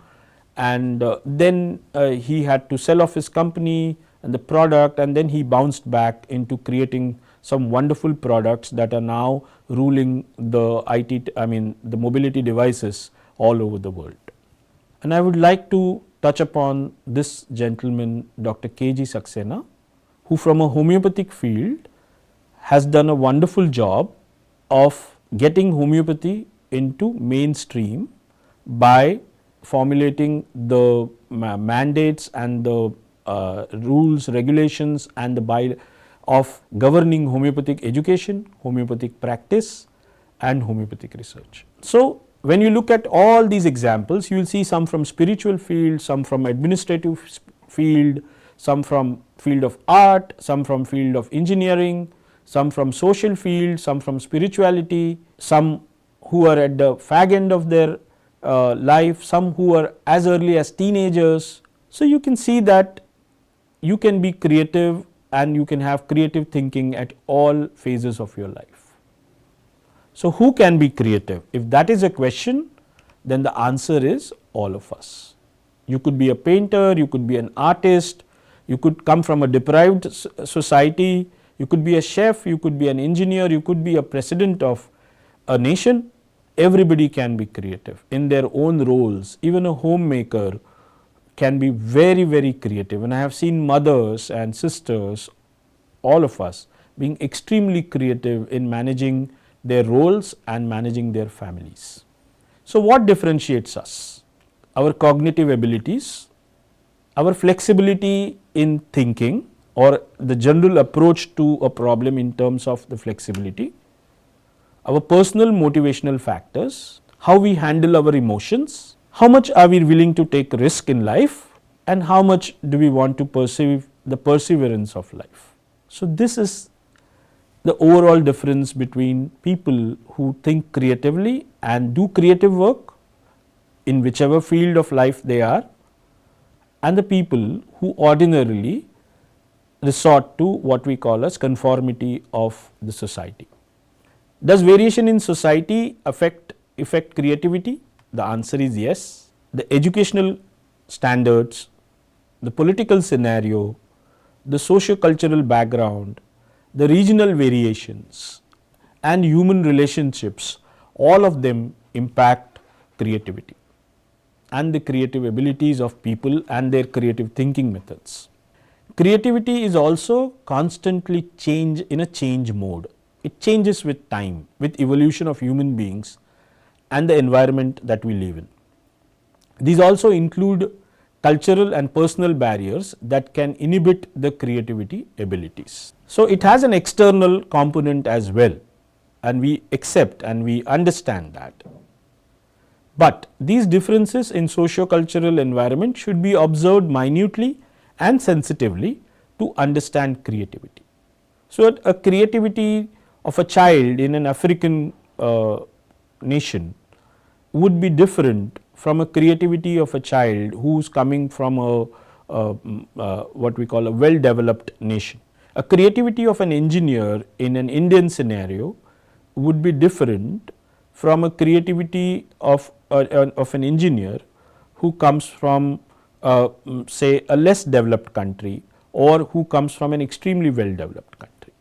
and then he had to sell off his company and the product, and then he bounced back into creating some wonderful products that are now ruling the the mobility devices all over the world. And I would like to touch upon this gentleman, Dr. K.G. Saxena, who from a homeopathic field has done a wonderful job of getting homeopathy into mainstream by formulating the mandates and the rules, regulations and the of governing homeopathic education, homeopathic practice and homeopathic research. So, when you look at all these examples, you will see some from spiritual field, some from administrative field, some from field of art, some from field of engineering, some from social field, some from spirituality, some who are at the fag end of their life, some who are as early as teenagers. So, you can see that you can be creative and you can have creative thinking at all phases of your life. So, who can be creative? If that is a question, then the answer is all of us. You could be a painter, you could be an artist, you could come from a deprived society, you could be a chef, you could be an engineer, you could be a president of a nation. Everybody can be creative in their own roles. Even a homemaker can be very, very creative, and I have seen mothers and sisters, all of us, being extremely creative in managing their roles and managing their families. So, what differentiates us? Our cognitive abilities, our flexibility in thinking or the general approach to a problem in terms of the flexibility, our personal motivational factors, how we handle our emotions, how much are we willing to take risk in life, and how much do we want to perceive the perseverance of life. So, this is the overall difference between people who think creatively and do creative work in whichever field of life they are, and the people who ordinarily resort to what we call as conformity of the society. Does variation in society affect creativity? The answer is yes. The educational standards, the political scenario, the socio-cultural background, the regional variations and human relationships, all of them impact creativity and the creative abilities of people and their creative thinking methods. Creativity is also constantly in a change mode. It changes with time, with evolution of human beings and the environment that we live in. These also include cultural and personal barriers that can inhibit the creativity abilities. So, it has an external component as well, and we accept and we understand that. But these differences in socio-cultural environment should be observed minutely and sensitively to understand creativity. So, a creativity of a child in an African nation would be different from a creativity of a child who is coming from what we call a well developed nation. A creativity of an engineer in an Indian scenario would be different from a creativity of an engineer who comes from say a less developed country or who comes from an extremely well developed country.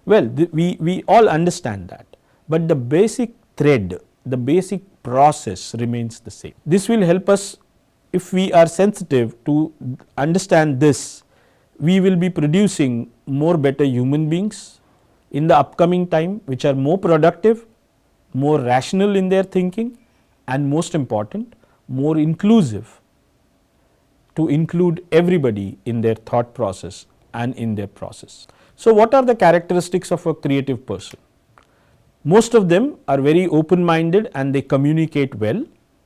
Well, we all understand that, but the basic thread the basic process remains the same. This will help us. If we are sensitive to understand this, we will be producing more better human beings in the upcoming time, which are more productive, more rational in their thinking, and most important, more inclusive, to include everybody in their thought process and in their process. So, what are the characteristics of a creative person? Most of them are very open minded and they communicate well.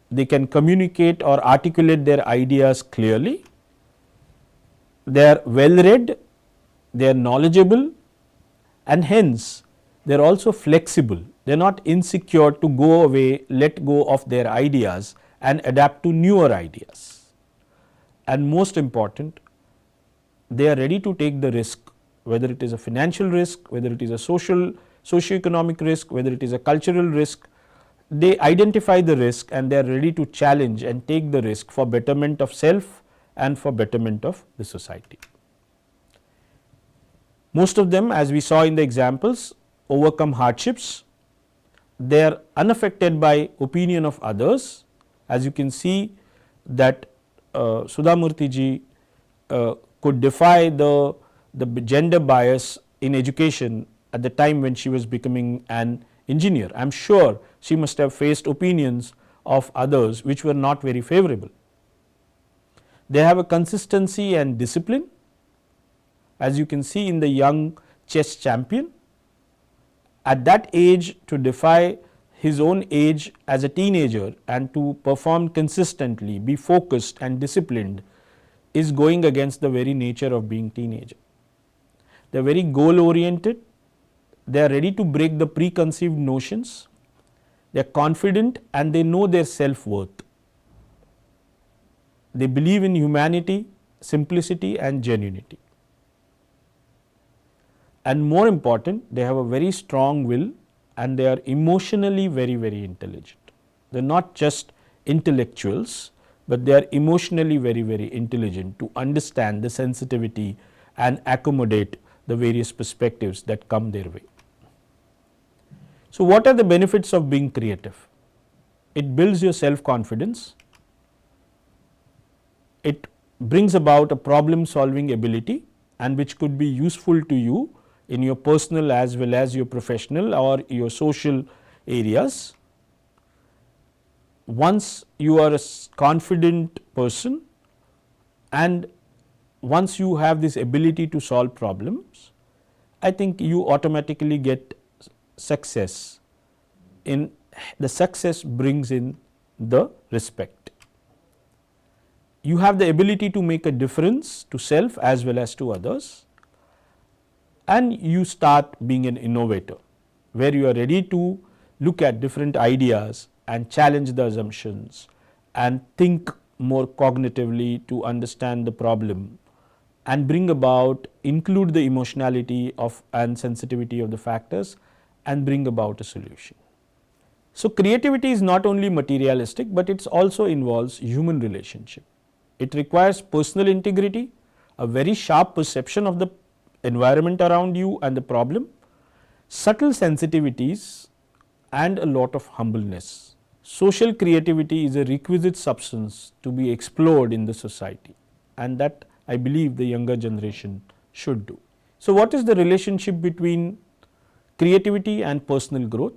They can communicate or articulate their ideas clearly. They are well read, they are knowledgeable, and hence they are also flexible. They are not insecure to go away, let go of their ideas and adapt to newer ideas. And most important, they are ready to take the risk, whether it is a financial risk, whether it is a socio-economic risk, whether it is a cultural risk. They identify the risk and they are ready to challenge and take the risk for betterment of self and for betterment of the society. Most of them, as we saw in the examples, overcome hardships. They are unaffected by opinion of others. As you can see that Sudhamurthy ji could defy the gender bias in education at the time when she was becoming an engineer. I am sure she must have faced opinions of others which were not very favorable. They have a consistency and discipline, as you can see in the young chess champion. At that age, to defy his own age as a teenager and to perform consistently, be focused and disciplined, is going against the very nature of being teenager. They are very goal oriented, they are ready to break the preconceived notions, they are confident and they know their self-worth. They believe in humanity, simplicity and genuinity. And more important, they have a very strong will and they are emotionally very, very intelligent. They are not just intellectuals, but they are emotionally very, very intelligent to understand the sensitivity and accommodate the various perspectives that come their way. So, what are the benefits of being creative? It builds your self-confidence, it brings about a problem solving ability and which could be useful to you in your personal as well as your professional or your social areas. Once you are a confident person and once you have this ability to solve problems, I think you automatically get success. In the success brings in the respect. You have the ability to make a difference to self as well as to others, and you start being an innovator, where you are ready to look at different ideas and challenge the assumptions and think more cognitively to understand the problem and bring about, include the emotionality of and sensitivity of the factors and bring about a solution. So, creativity is not only materialistic, but it also involves human relationship. It requires personal integrity, a very sharp perception of the environment around you and the problem, subtle sensitivities and a lot of humbleness. Social creativity is a requisite substance to be explored in the society, and that I believe the younger generation should do. So, what is the relationship between creativity and personal growth?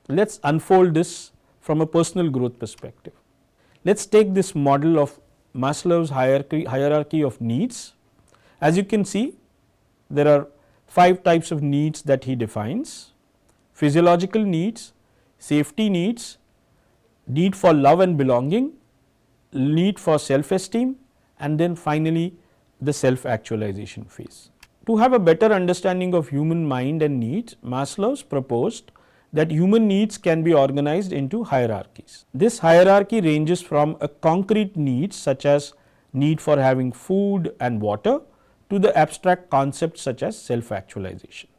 Let us unfold this from a personal growth perspective. Let us take this model of Maslow's hierarchy of needs. As you can see, there are 5 types of needs that he defines: physiological needs, safety needs, need for love and belonging, need for self-esteem, and then finally the self-actualization phase. To have a better understanding of human mind and needs, Maslow proposed that human needs can be organized into hierarchies. This hierarchy ranges from a concrete needs such as need for having food and water to the abstract concepts such as self-actualization.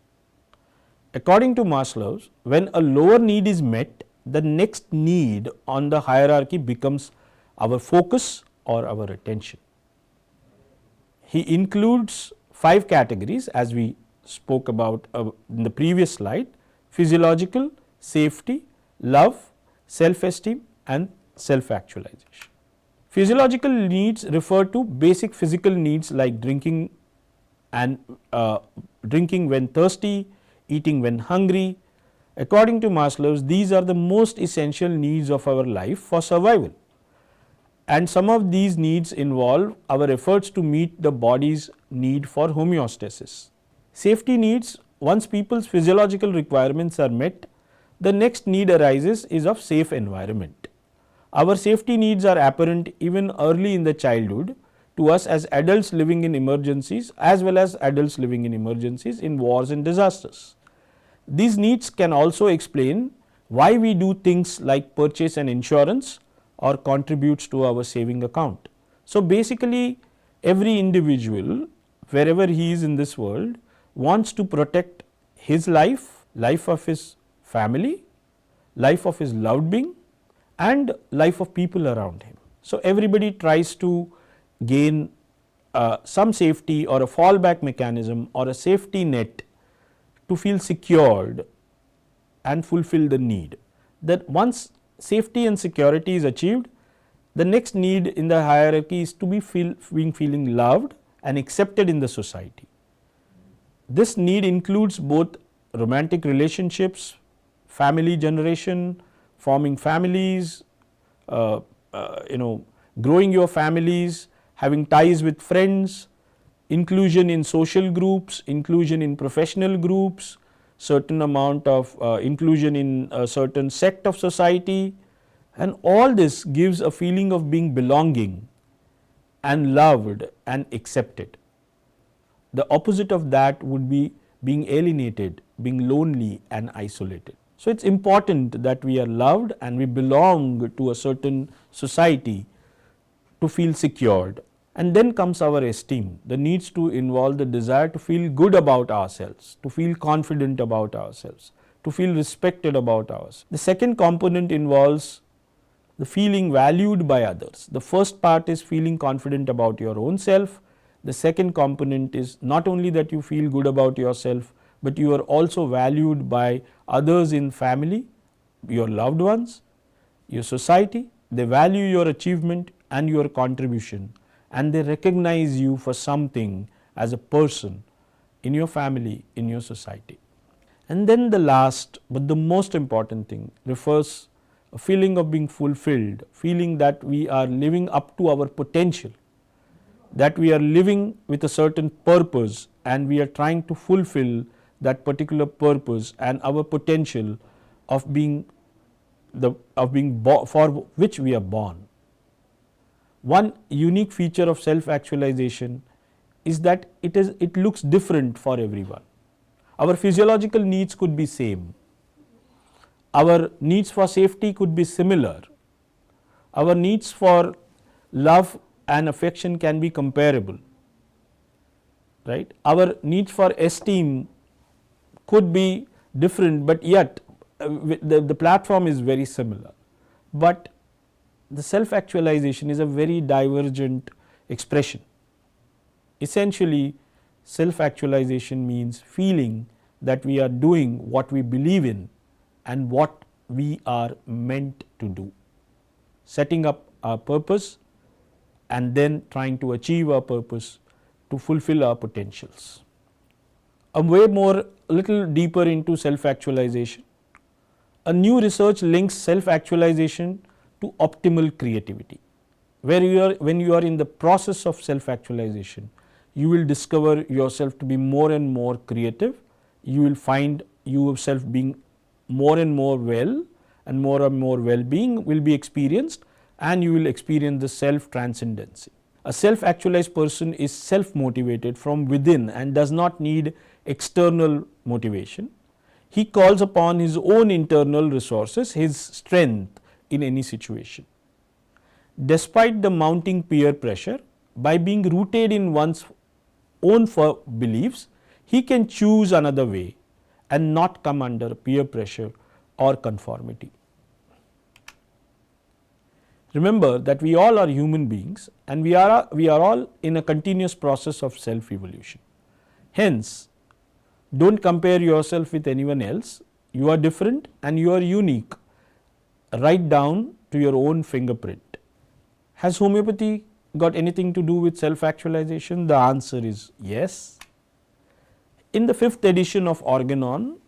According to Maslow, when a lower need is met, the next need on the hierarchy becomes our focus or our attention. He includes 5 categories as we spoke about in the previous slide: physiological, safety, love, self-esteem and self-actualization. Physiological needs refer to basic physical needs like and drinking when thirsty, eating when hungry. According to Maslow's, these are the most essential needs of our life for survival. And some of these needs involve our efforts to meet the body's need for homeostasis. Safety needs, once people's physiological requirements are met, the next need arises is of safe environment. Our safety needs are apparent even early in the childhood to us as adults living in emergencies as well as adults living in emergencies in wars and disasters. These needs can also explain why we do things like purchase an insurance or contributes to our saving account. So basically every individual wherever he is in this world wants to protect his life, life of his family, life of his loved being and life of people around him. So everybody tries to gain some safety or a fallback mechanism or a safety net to feel secured and fulfill the need. That once safety and security is achieved, the next need in the hierarchy is to be feeling loved and accepted in the society. This need includes both romantic relationships, family generation, forming families, growing your families, having ties with friends, inclusion in social groups, inclusion in professional groups, certain amount of inclusion in a certain sect of society, and all this gives a feeling of being belonging and loved and accepted. The opposite of that would be being alienated, being lonely and isolated. So it's important that we are loved and we belong to a certain society to feel secured. And then comes our esteem. The needs to involve the desire to feel good about ourselves, to feel confident about ourselves, to feel respected about ourselves. The second component involves the feeling valued by others. The first part is feeling confident about your own self. The second component is not only that you feel good about yourself, but you are also valued by others in family, your loved ones, your society. They value your achievement and your contribution, and they recognize you for something as a person in your family, in your society. And then the last but the most important thing refers a feeling of being fulfilled, feeling that we are living up to our potential, that we are living with a certain purpose and we are trying to fulfill that particular purpose and our potential of being for which we are born. One unique feature of self-actualization is that it looks different for everyone. Our physiological needs could be same. Our needs for safety could be similar. Our needs for love and affection can be comparable, right? Our needs for esteem could be different, but yet the platform is very similar. But the self-actualization is a very divergent expression. Essentially, self-actualization means feeling that we are doing what we believe in and what we are meant to do, setting up our purpose and then trying to achieve our purpose to fulfill our potentials. A little deeper into self-actualization. A new research links self-actualization to optimal creativity, where when you are in the process of self-actualization, you will discover yourself to be more and more creative. You will find yourself being more and more well, and more well-being will be experienced, and you will experience the self-transcendency. A self-actualized person is self-motivated from within and does not need external motivation. He calls upon his own internal resources, his strength in any situation. Despite the mounting peer pressure, by being rooted in one's own beliefs, he can choose another way and not come under peer pressure or conformity. Remember that we all are human beings and we are all in a continuous process of self-evolution. Hence, don't compare yourself with anyone else. You are different and you are unique. right down to your own fingerprint. Has homeopathy got anything to do with self-actualization? The answer is yes. In the 5th edition of Organon,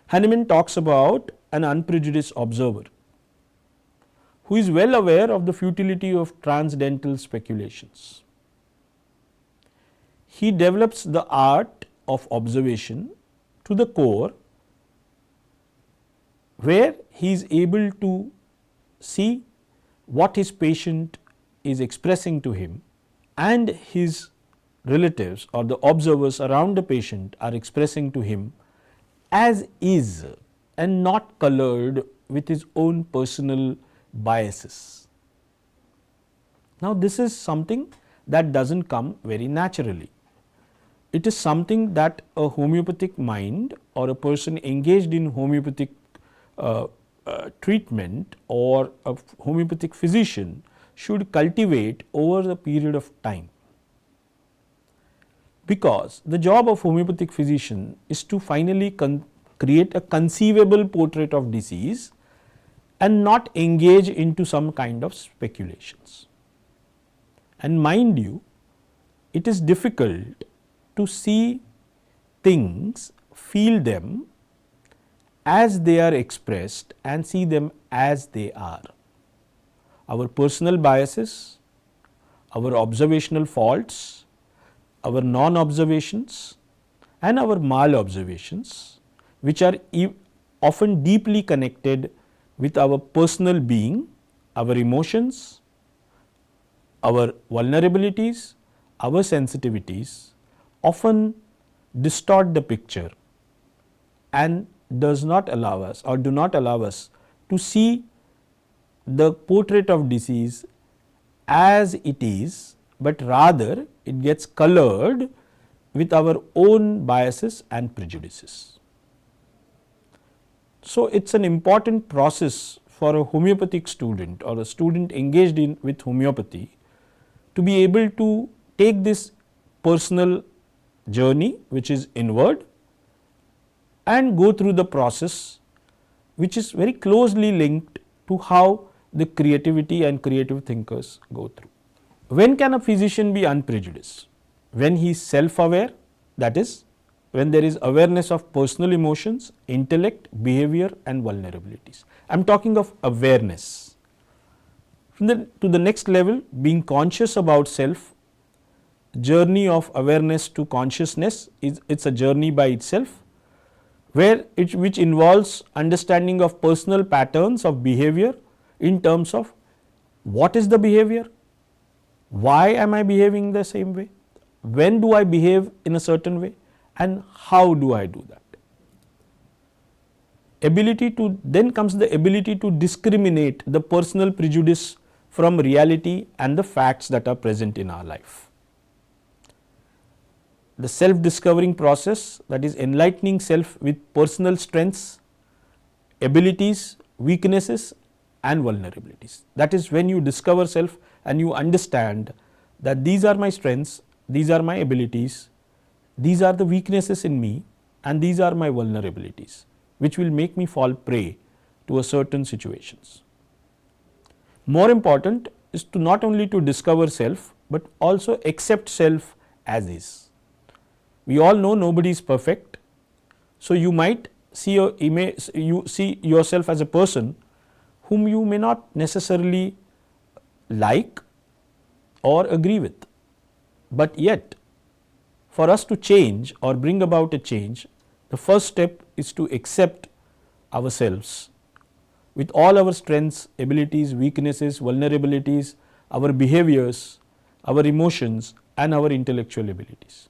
Hahnemann talks about an unprejudiced observer who is well aware of the futility of transcendental speculations. He develops the art of observation to the core, where he is able to see what his patient is expressing to him and his relatives or the observers around the patient are expressing to him as is and not colored with his own personal biases. Now, this is something that does not come very naturally. It is something that a homeopathic mind or a person engaged in homeopathic treatment or a homeopathic physician should cultivate over a period of time. Because the job of homeopathic physician is to finally create a conceivable portrait of disease and not engage into some kind of speculations. And mind you, it is difficult to see things, feel them as they are expressed and see them as they are. Our personal biases, our observational faults, our non-observations and our mal-observations, which are often deeply connected with our personal being, our emotions, our vulnerabilities, our sensitivities, often distort the picture and does not allow us or do not allow us to see the portrait of disease as it is, but rather it gets colored with our own biases and prejudices. So, it is an important process for a homeopathic student or a student engaged in with homeopathy to be able to take this personal journey, which is inward, and go through the process which is very closely linked to how the creativity and creative thinkers go through. When can a physician be unprejudiced? When he is self-aware, that is, when there is awareness of personal emotions, intellect, behavior and vulnerabilities. I am talking of awareness. To the next level, being conscious about self, journey of awareness to consciousness is a journey by itself, where which involves understanding of personal patterns of behavior in terms of what is the behavior, why am I behaving the same way, when do I behave in a certain way and how do I do that. Then comes the ability to discriminate the personal prejudice from reality and the facts that are present in our life. The self-discovering process, that is enlightening self with personal strengths, abilities, weaknesses and vulnerabilities. That is when you discover self and you understand that these are my strengths, these are my abilities, these are the weaknesses in me and these are my vulnerabilities, which will make me fall prey to a certain situations. More important is to not only to discover self, but also accept self as is. We all know nobody is perfect. So, you might see you see yourself as a person whom you may not necessarily like or agree with, but yet for us to change or bring about a change, the first step is to accept ourselves with all our strengths, abilities, weaknesses, vulnerabilities, our behaviors, our emotions and our intellectual abilities.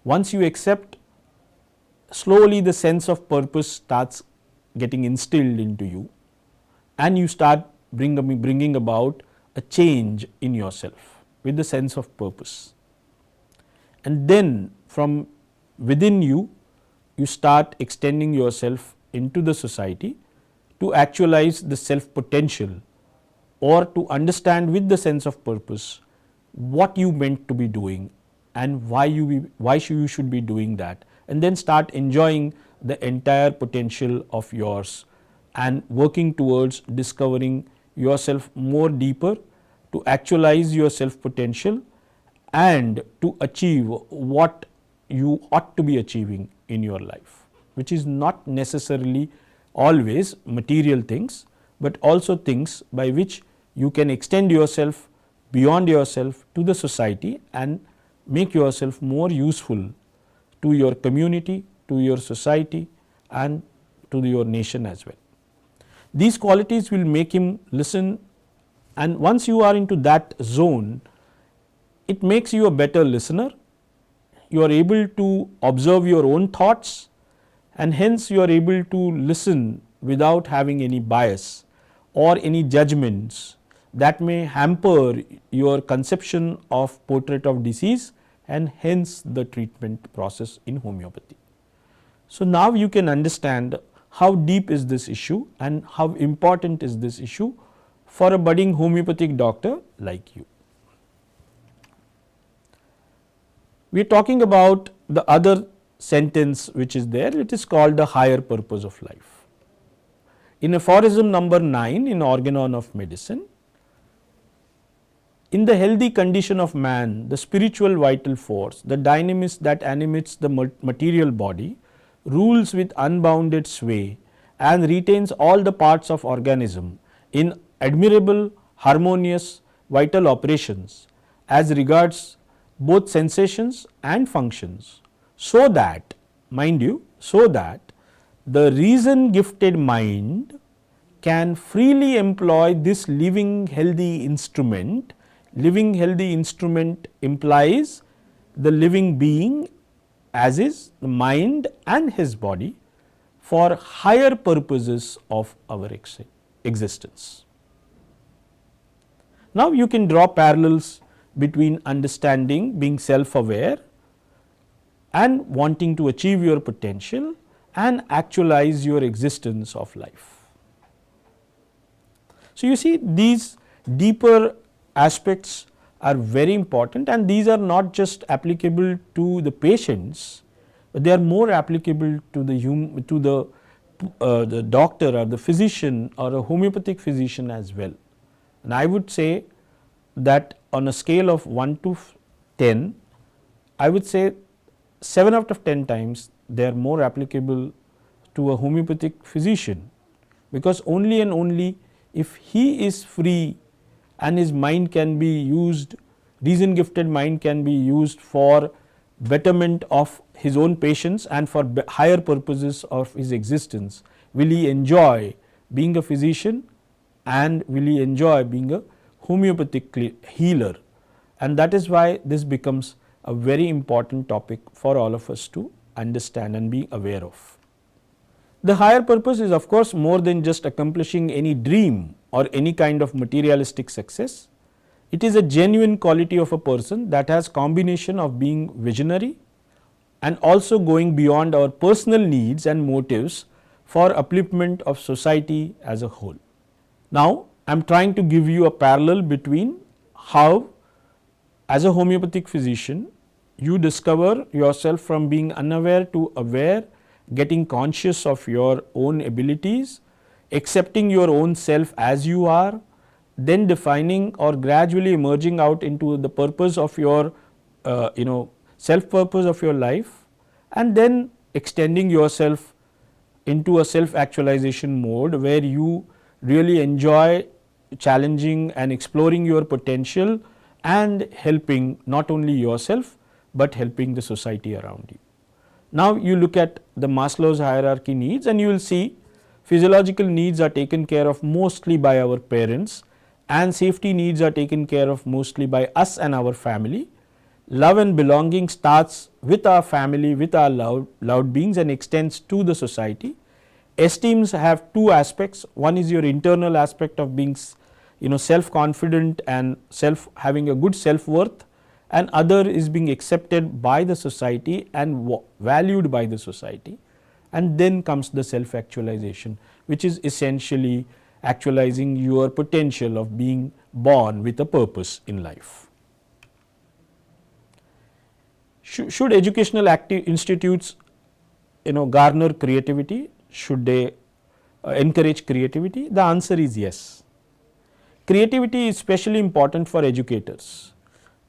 Once you accept, slowly the sense of purpose starts getting instilled into you and you start bringing about a change in yourself with the sense of purpose. And then from within you, you start extending yourself into the society to actualize the self potential or to understand with the sense of purpose what you meant to be doing and why you should be doing that, and then start enjoying the entire potential of yours and working towards discovering yourself more deeper to actualize your self potential and to achieve what you ought to be achieving in your life, which is not necessarily always material things, but also things by which you can extend yourself beyond yourself to the society and make yourself more useful to your community, to your society and to your nation as well. These qualities will make him listen, and once you are into that zone, it makes you a better listener. You are able to observe your own thoughts and hence you are able to listen without having any bias or any judgments that may hamper your conception of portrait of disease and hence the treatment process in homeopathy. So, now you can understand how deep is this issue and how important is this issue for a budding homeopathic doctor like you. We are talking about the other sentence which is there, it is called the higher purpose of life. In aphorism number 9 in Organon of Medicine, in the healthy condition of man, the spiritual vital force, the dynamis that animates the material body, rules with unbounded sway and retains all the parts of organism in admirable, harmonious, vital operations as regards both sensations and functions, so that, mind you, so that the reason gifted mind can freely employ this living healthy instrument. Living healthy instrument implies the living being as is the mind and his body for higher purposes of our existence. Now, you can draw parallels between understanding, being self aware and wanting to achieve your potential and actualize your existence of life. So, you see these deeper aspects are very important and these are not just applicable to the patients, but they are more applicable to the doctor or the physician or a homeopathic physician as well. And I would say that on a scale of 1 to 10, I would say 7 out of 10 times they are more applicable to a homeopathic physician, because only and only if he is free and his mind can be used, reason gifted mind can be used for betterment of his own patients and for higher purposes of his existence, will he enjoy being a physician and will he enjoy being a homeopathic healer. And that is why this becomes a very important topic for all of us to understand and be aware of. The higher purpose is of course more than just accomplishing any dream or any kind of materialistic success. It is a genuine quality of a person that has combination of being visionary and also going beyond our personal needs and motives for upliftment of society as a whole. Now, I am trying to give you a parallel between how as a homeopathic physician you discover yourself from being unaware to aware, getting conscious of your own abilities, accepting your own self as you are, then defining or gradually emerging out into the purpose of your self purpose of your life, and then extending yourself into a self actualization mode where you really enjoy challenging and exploring your potential and helping not only yourself, but helping the society around you. Now, you look at the Maslow's hierarchy needs and you will see physiological needs are taken care of mostly by our parents and safety needs are taken care of mostly by us and our family. Love and belonging starts with our family, with our loved beings and extends to the society. Esteems have two aspects. One is your internal aspect of being self confident and having a good self worth, and other is being accepted by the society and valued by the society. And then comes the self actualization, which is essentially actualizing your potential of being born with a purpose in life. Should educational institutes garner creativity? Should they encourage creativity? The answer is yes. Creativity is especially important for educators.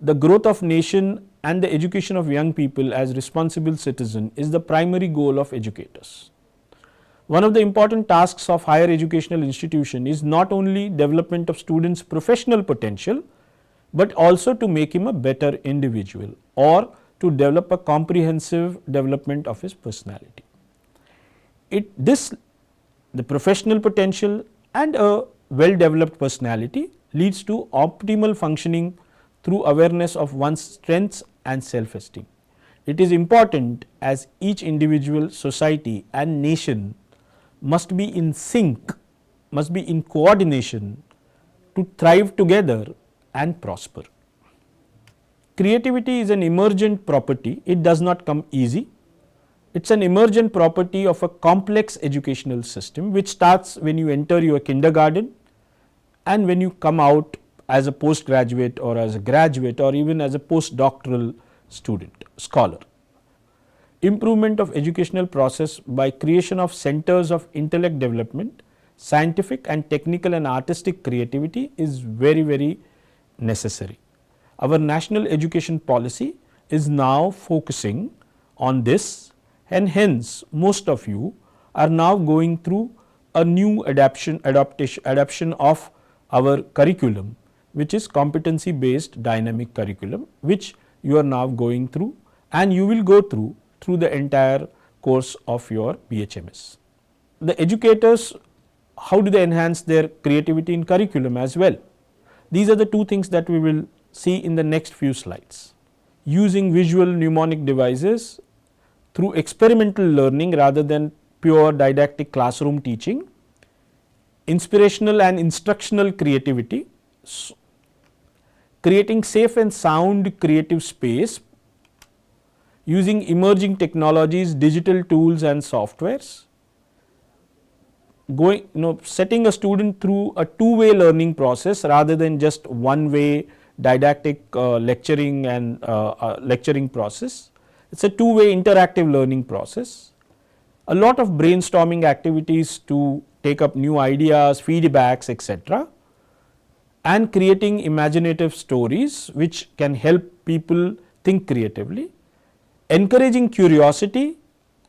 The growth of nation and the education of young people as responsible citizens is the primary goal of educators. One of the important tasks of higher educational institution is not only development of students' professional potential, but also to make him a better individual or to develop a comprehensive development of his personality. The professional potential and a well developed personality leads to optimal functioning through awareness of one's strengths and self esteem. It is important as each individual, society and nation must be in sync, must be in coordination to thrive together and prosper. Creativity is an emergent property, it does not come easy. It is an emergent property of a complex educational system which starts when you enter your kindergarten and when you come out as a postgraduate or as a graduate or even as a postdoctoral student, scholar. Improvement of educational process by creation of centers of intellect development, scientific and technical and artistic creativity is very necessary. Our national education policy is now focusing on this, and hence most of you are now going through a new adaptation of our curriculum, which is competency based dynamic curriculum, which you are now going through and you will go through the entire course of your BHMS. The educators, how do they enhance their creativity in curriculum as well? These are the two things that we will see in the next few slides. Using visual mnemonic devices through experimental learning rather than pure didactic classroom teaching, inspirational and instructional creativity, creating safe and sound creative space using emerging technologies, digital tools and softwares, setting a student through a two-way learning process rather than just one-way didactic lecturing and lecturing process. It is a two-way interactive learning process. A lot of brainstorming activities to take up new ideas, feedbacks, etc., and creating imaginative stories which can help people think creatively, encouraging curiosity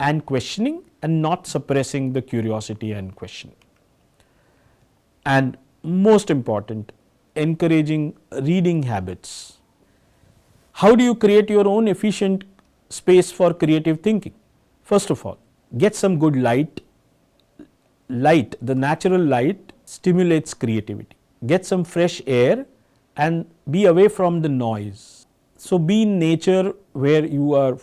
and questioning and not suppressing the curiosity and questioning. And most important, encouraging reading habits. How do you create your own efficient space for creative thinking? First of all, get some good light. The natural light stimulates creativity. Get some fresh air and be away from the noise. So, be in nature where you are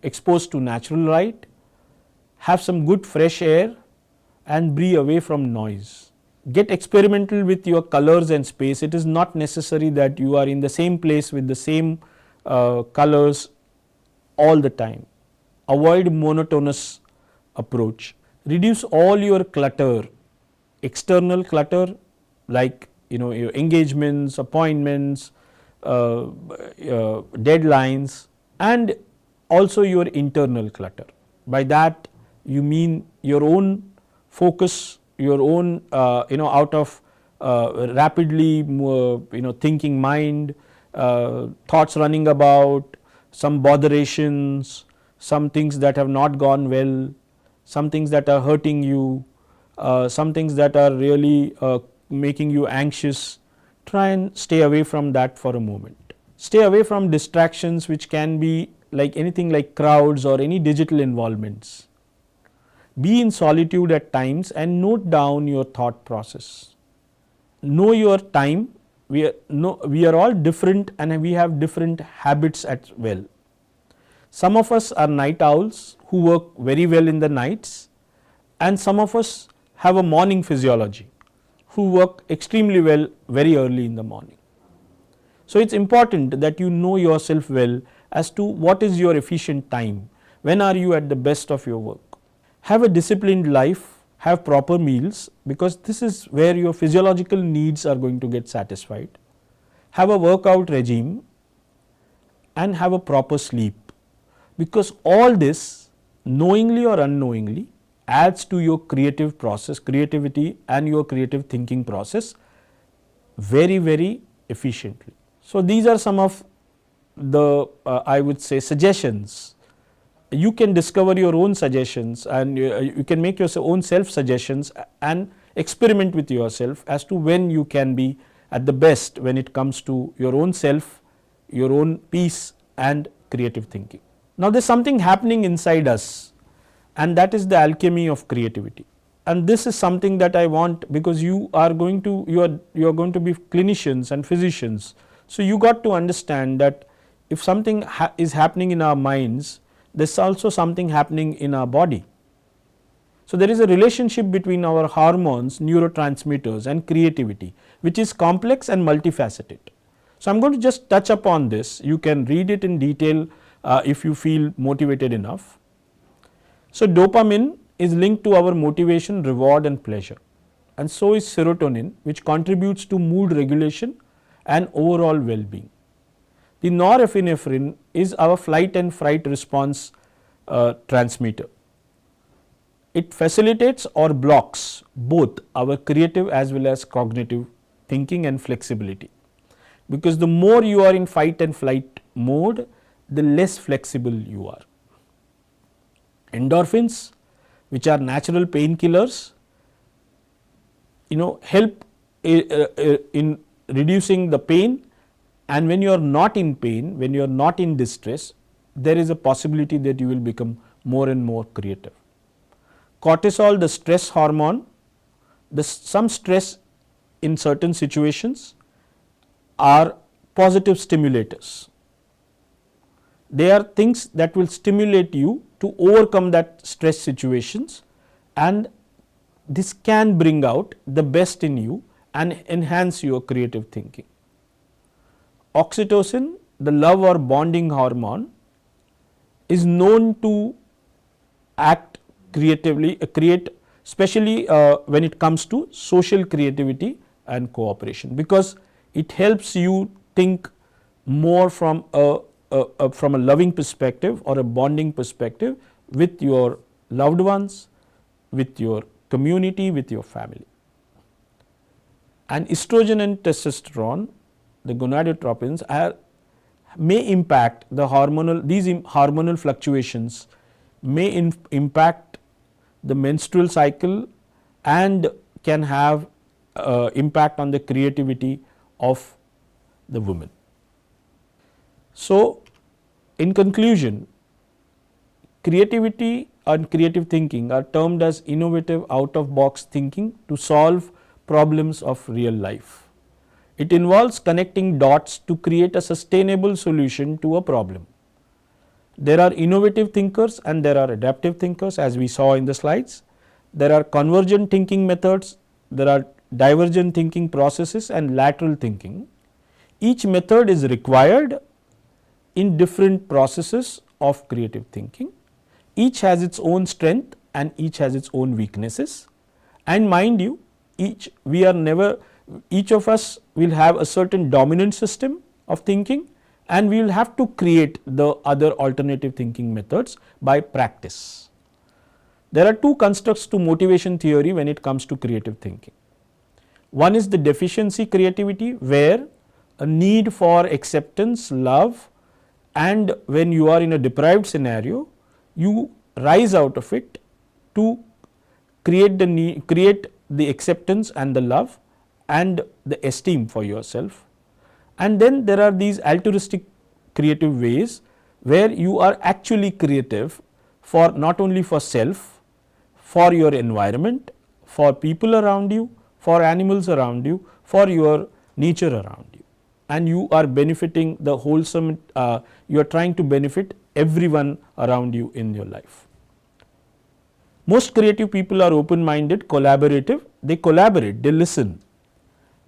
exposed to natural light, have some good fresh air and be away from noise. Get experimental with your colors and space. It is not necessary that you are in the same place with the same colors all the time. Avoid monotonous approach. Reduce all your clutter, external clutter like your engagements, appointments, deadlines, and also your internal clutter. By that you mean your own focus, your own out of rapidly thinking mind, thoughts running about, some botherations, some things that have not gone well, some things that are hurting you, some things that are really making you anxious. Try and stay away from that for a moment. Stay away from distractions which can be like anything like crowds or any digital involvements. Be in solitude at times and note down your thought process. Know your time. We are all different and we have different habits as well. Some of us are night owls who work very well in the nights, and some of us have a morning physiology who work extremely well very early in the morning. So, it is important that you know yourself well as to what is your efficient time, when are you at the best of your work. Have a disciplined life, have proper meals, because this is where your physiological needs are going to get satisfied. Have a workout regime and have a proper sleep, because all this knowingly or unknowingly adds to your creative process, creativity and your creative thinking process very, very efficiently. So, these are some of the I would say suggestions. You can discover your own suggestions, and you can make your own self suggestions and experiment with yourself as to when you can be at the best when it comes to your own self, your own peace and creative thinking. Now, there is something happening inside us, and that is the alchemy of creativity. And this is something that I want, because you are going to be clinicians and physicians. So, you got to understand that if something is happening in our minds, there is also something happening in our body. So, there is a relationship between our hormones, neurotransmitters and creativity, which is complex and multifaceted. So, I am going to just touch upon this. You can read it in detail if you feel motivated enough. So, dopamine is linked to our motivation, reward and pleasure, and so is serotonin, which contributes to mood regulation and overall well-being. The norepinephrine is our flight and fright response transmitter. It facilitates or blocks both our creative as well as cognitive thinking and flexibility, because the more you are in fight and flight mode, the less flexible you are. Endorphins, which are natural painkillers, help in reducing the pain, and when you are not in pain, when you are not in distress, there is a possibility that you will become more and more creative. Cortisol, the stress hormone, some stress in certain situations are positive stimulators. They are things that will stimulate you to overcome that stress situations, and this can bring out the best in you and enhance your creative thinking. Oxytocin, the love or bonding hormone, is known to act creatively, especially when it comes to social creativity and cooperation, because it helps you think more from a loving perspective or a bonding perspective with your loved ones, with your community, with your family. And estrogen and testosterone, the gonadotropins, may impact the hormonal, these hormonal fluctuations may impact the menstrual cycle and can have impact on the creativity of the woman. So, in conclusion, creativity and creative thinking are termed as innovative out of box thinking to solve problems of real life. It involves connecting dots to create a sustainable solution to a problem. There are innovative thinkers and there are adaptive thinkers, as we saw in the slides. There are convergent thinking methods, there are divergent thinking processes and lateral thinking. Each method is required in different processes of creative thinking. Each has its own strength and each has its own weaknesses, and mind you, each of us will have a certain dominant system of thinking, and we will have to create the other alternative thinking methods by practice. There are two constructs to motivation theory when it comes to creative thinking. One is the deficiency creativity, where a need for acceptance, love, and when you are in a deprived scenario, you rise out of it to create the acceptance and the love and the esteem for yourself. And then there are these altruistic creative ways where you are actually creative for not only for self, for your environment, for people around you, for animals around you, for your nature around you, and you are benefiting the wholesome, you are trying to benefit everyone around you in your life. Most creative people are open minded, collaborative, they collaborate, they listen,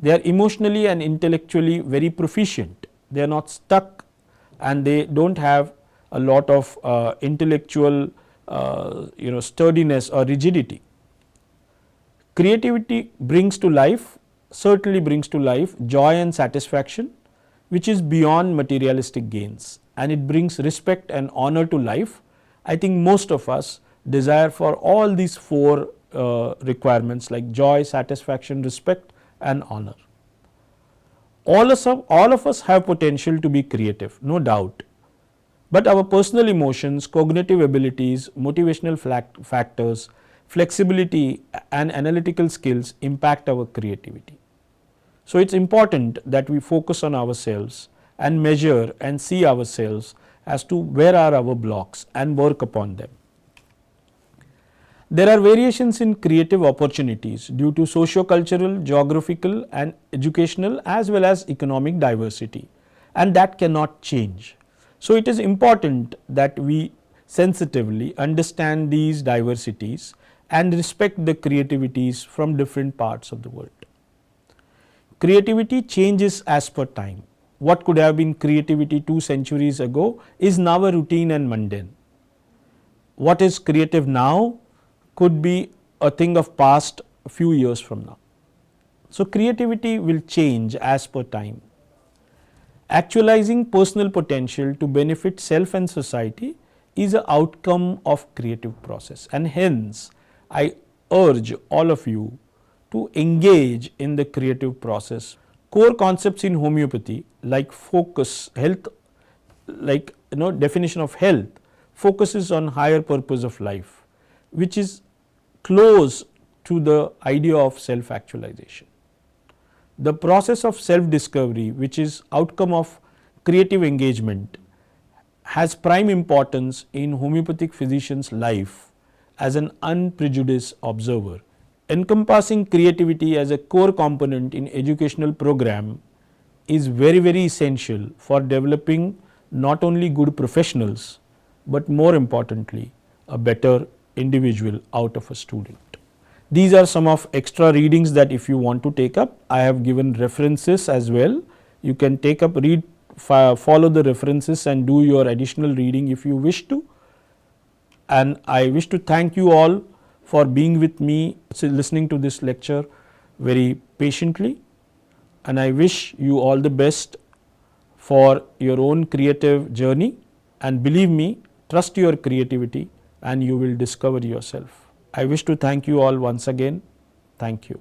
they are emotionally and intellectually very proficient, they are not stuck, and they do not have a lot of intellectual sturdiness or rigidity. Creativity certainly brings to life joy and satisfaction, which is beyond materialistic gains, and it brings respect and honor to life. I think most of us desire for all these four requirements like joy, satisfaction, respect and honor. All of us have potential to be creative, no doubt. But our personal emotions, cognitive abilities, motivational factors, flexibility and analytical skills impact our creativity. So, it is important that we focus on ourselves and measure and see ourselves as to where are our blocks and work upon them. There are variations in creative opportunities due to socio-cultural, geographical and educational as well as economic diversity, and that cannot change. So, it is important that we sensitively understand these diversities and respect the creativities from different parts of the world. Creativity changes as per time. What could have been creativity 2 centuries ago is now a routine and mundane. What is creative now could be a thing of past a few years from now. So, creativity will change as per time. Actualizing personal potential to benefit self and society is an outcome of creative process, and hence I urge all of you to engage in the creative process. Core concepts in homeopathy like focus, health, like definition of health focuses on higher purpose of life, which is close to the idea of self actualization. The process of self discovery, which is outcome of creative engagement, has prime importance in homeopathic physician's life as an unprejudiced observer. Encompassing creativity as a core component in educational program is very essential for developing not only good professionals, but more importantly a better individual out of a student. These are some of extra readings that if you want to take up, I have given references as well. You can take up, read, follow the references and do your additional reading if you wish to. And I wish to thank you all for being with me, listening to this lecture very patiently, and I wish you all the best for your own creative journey, and believe me, trust your creativity and you will discover yourself. I wish to thank you all once again. Thank you.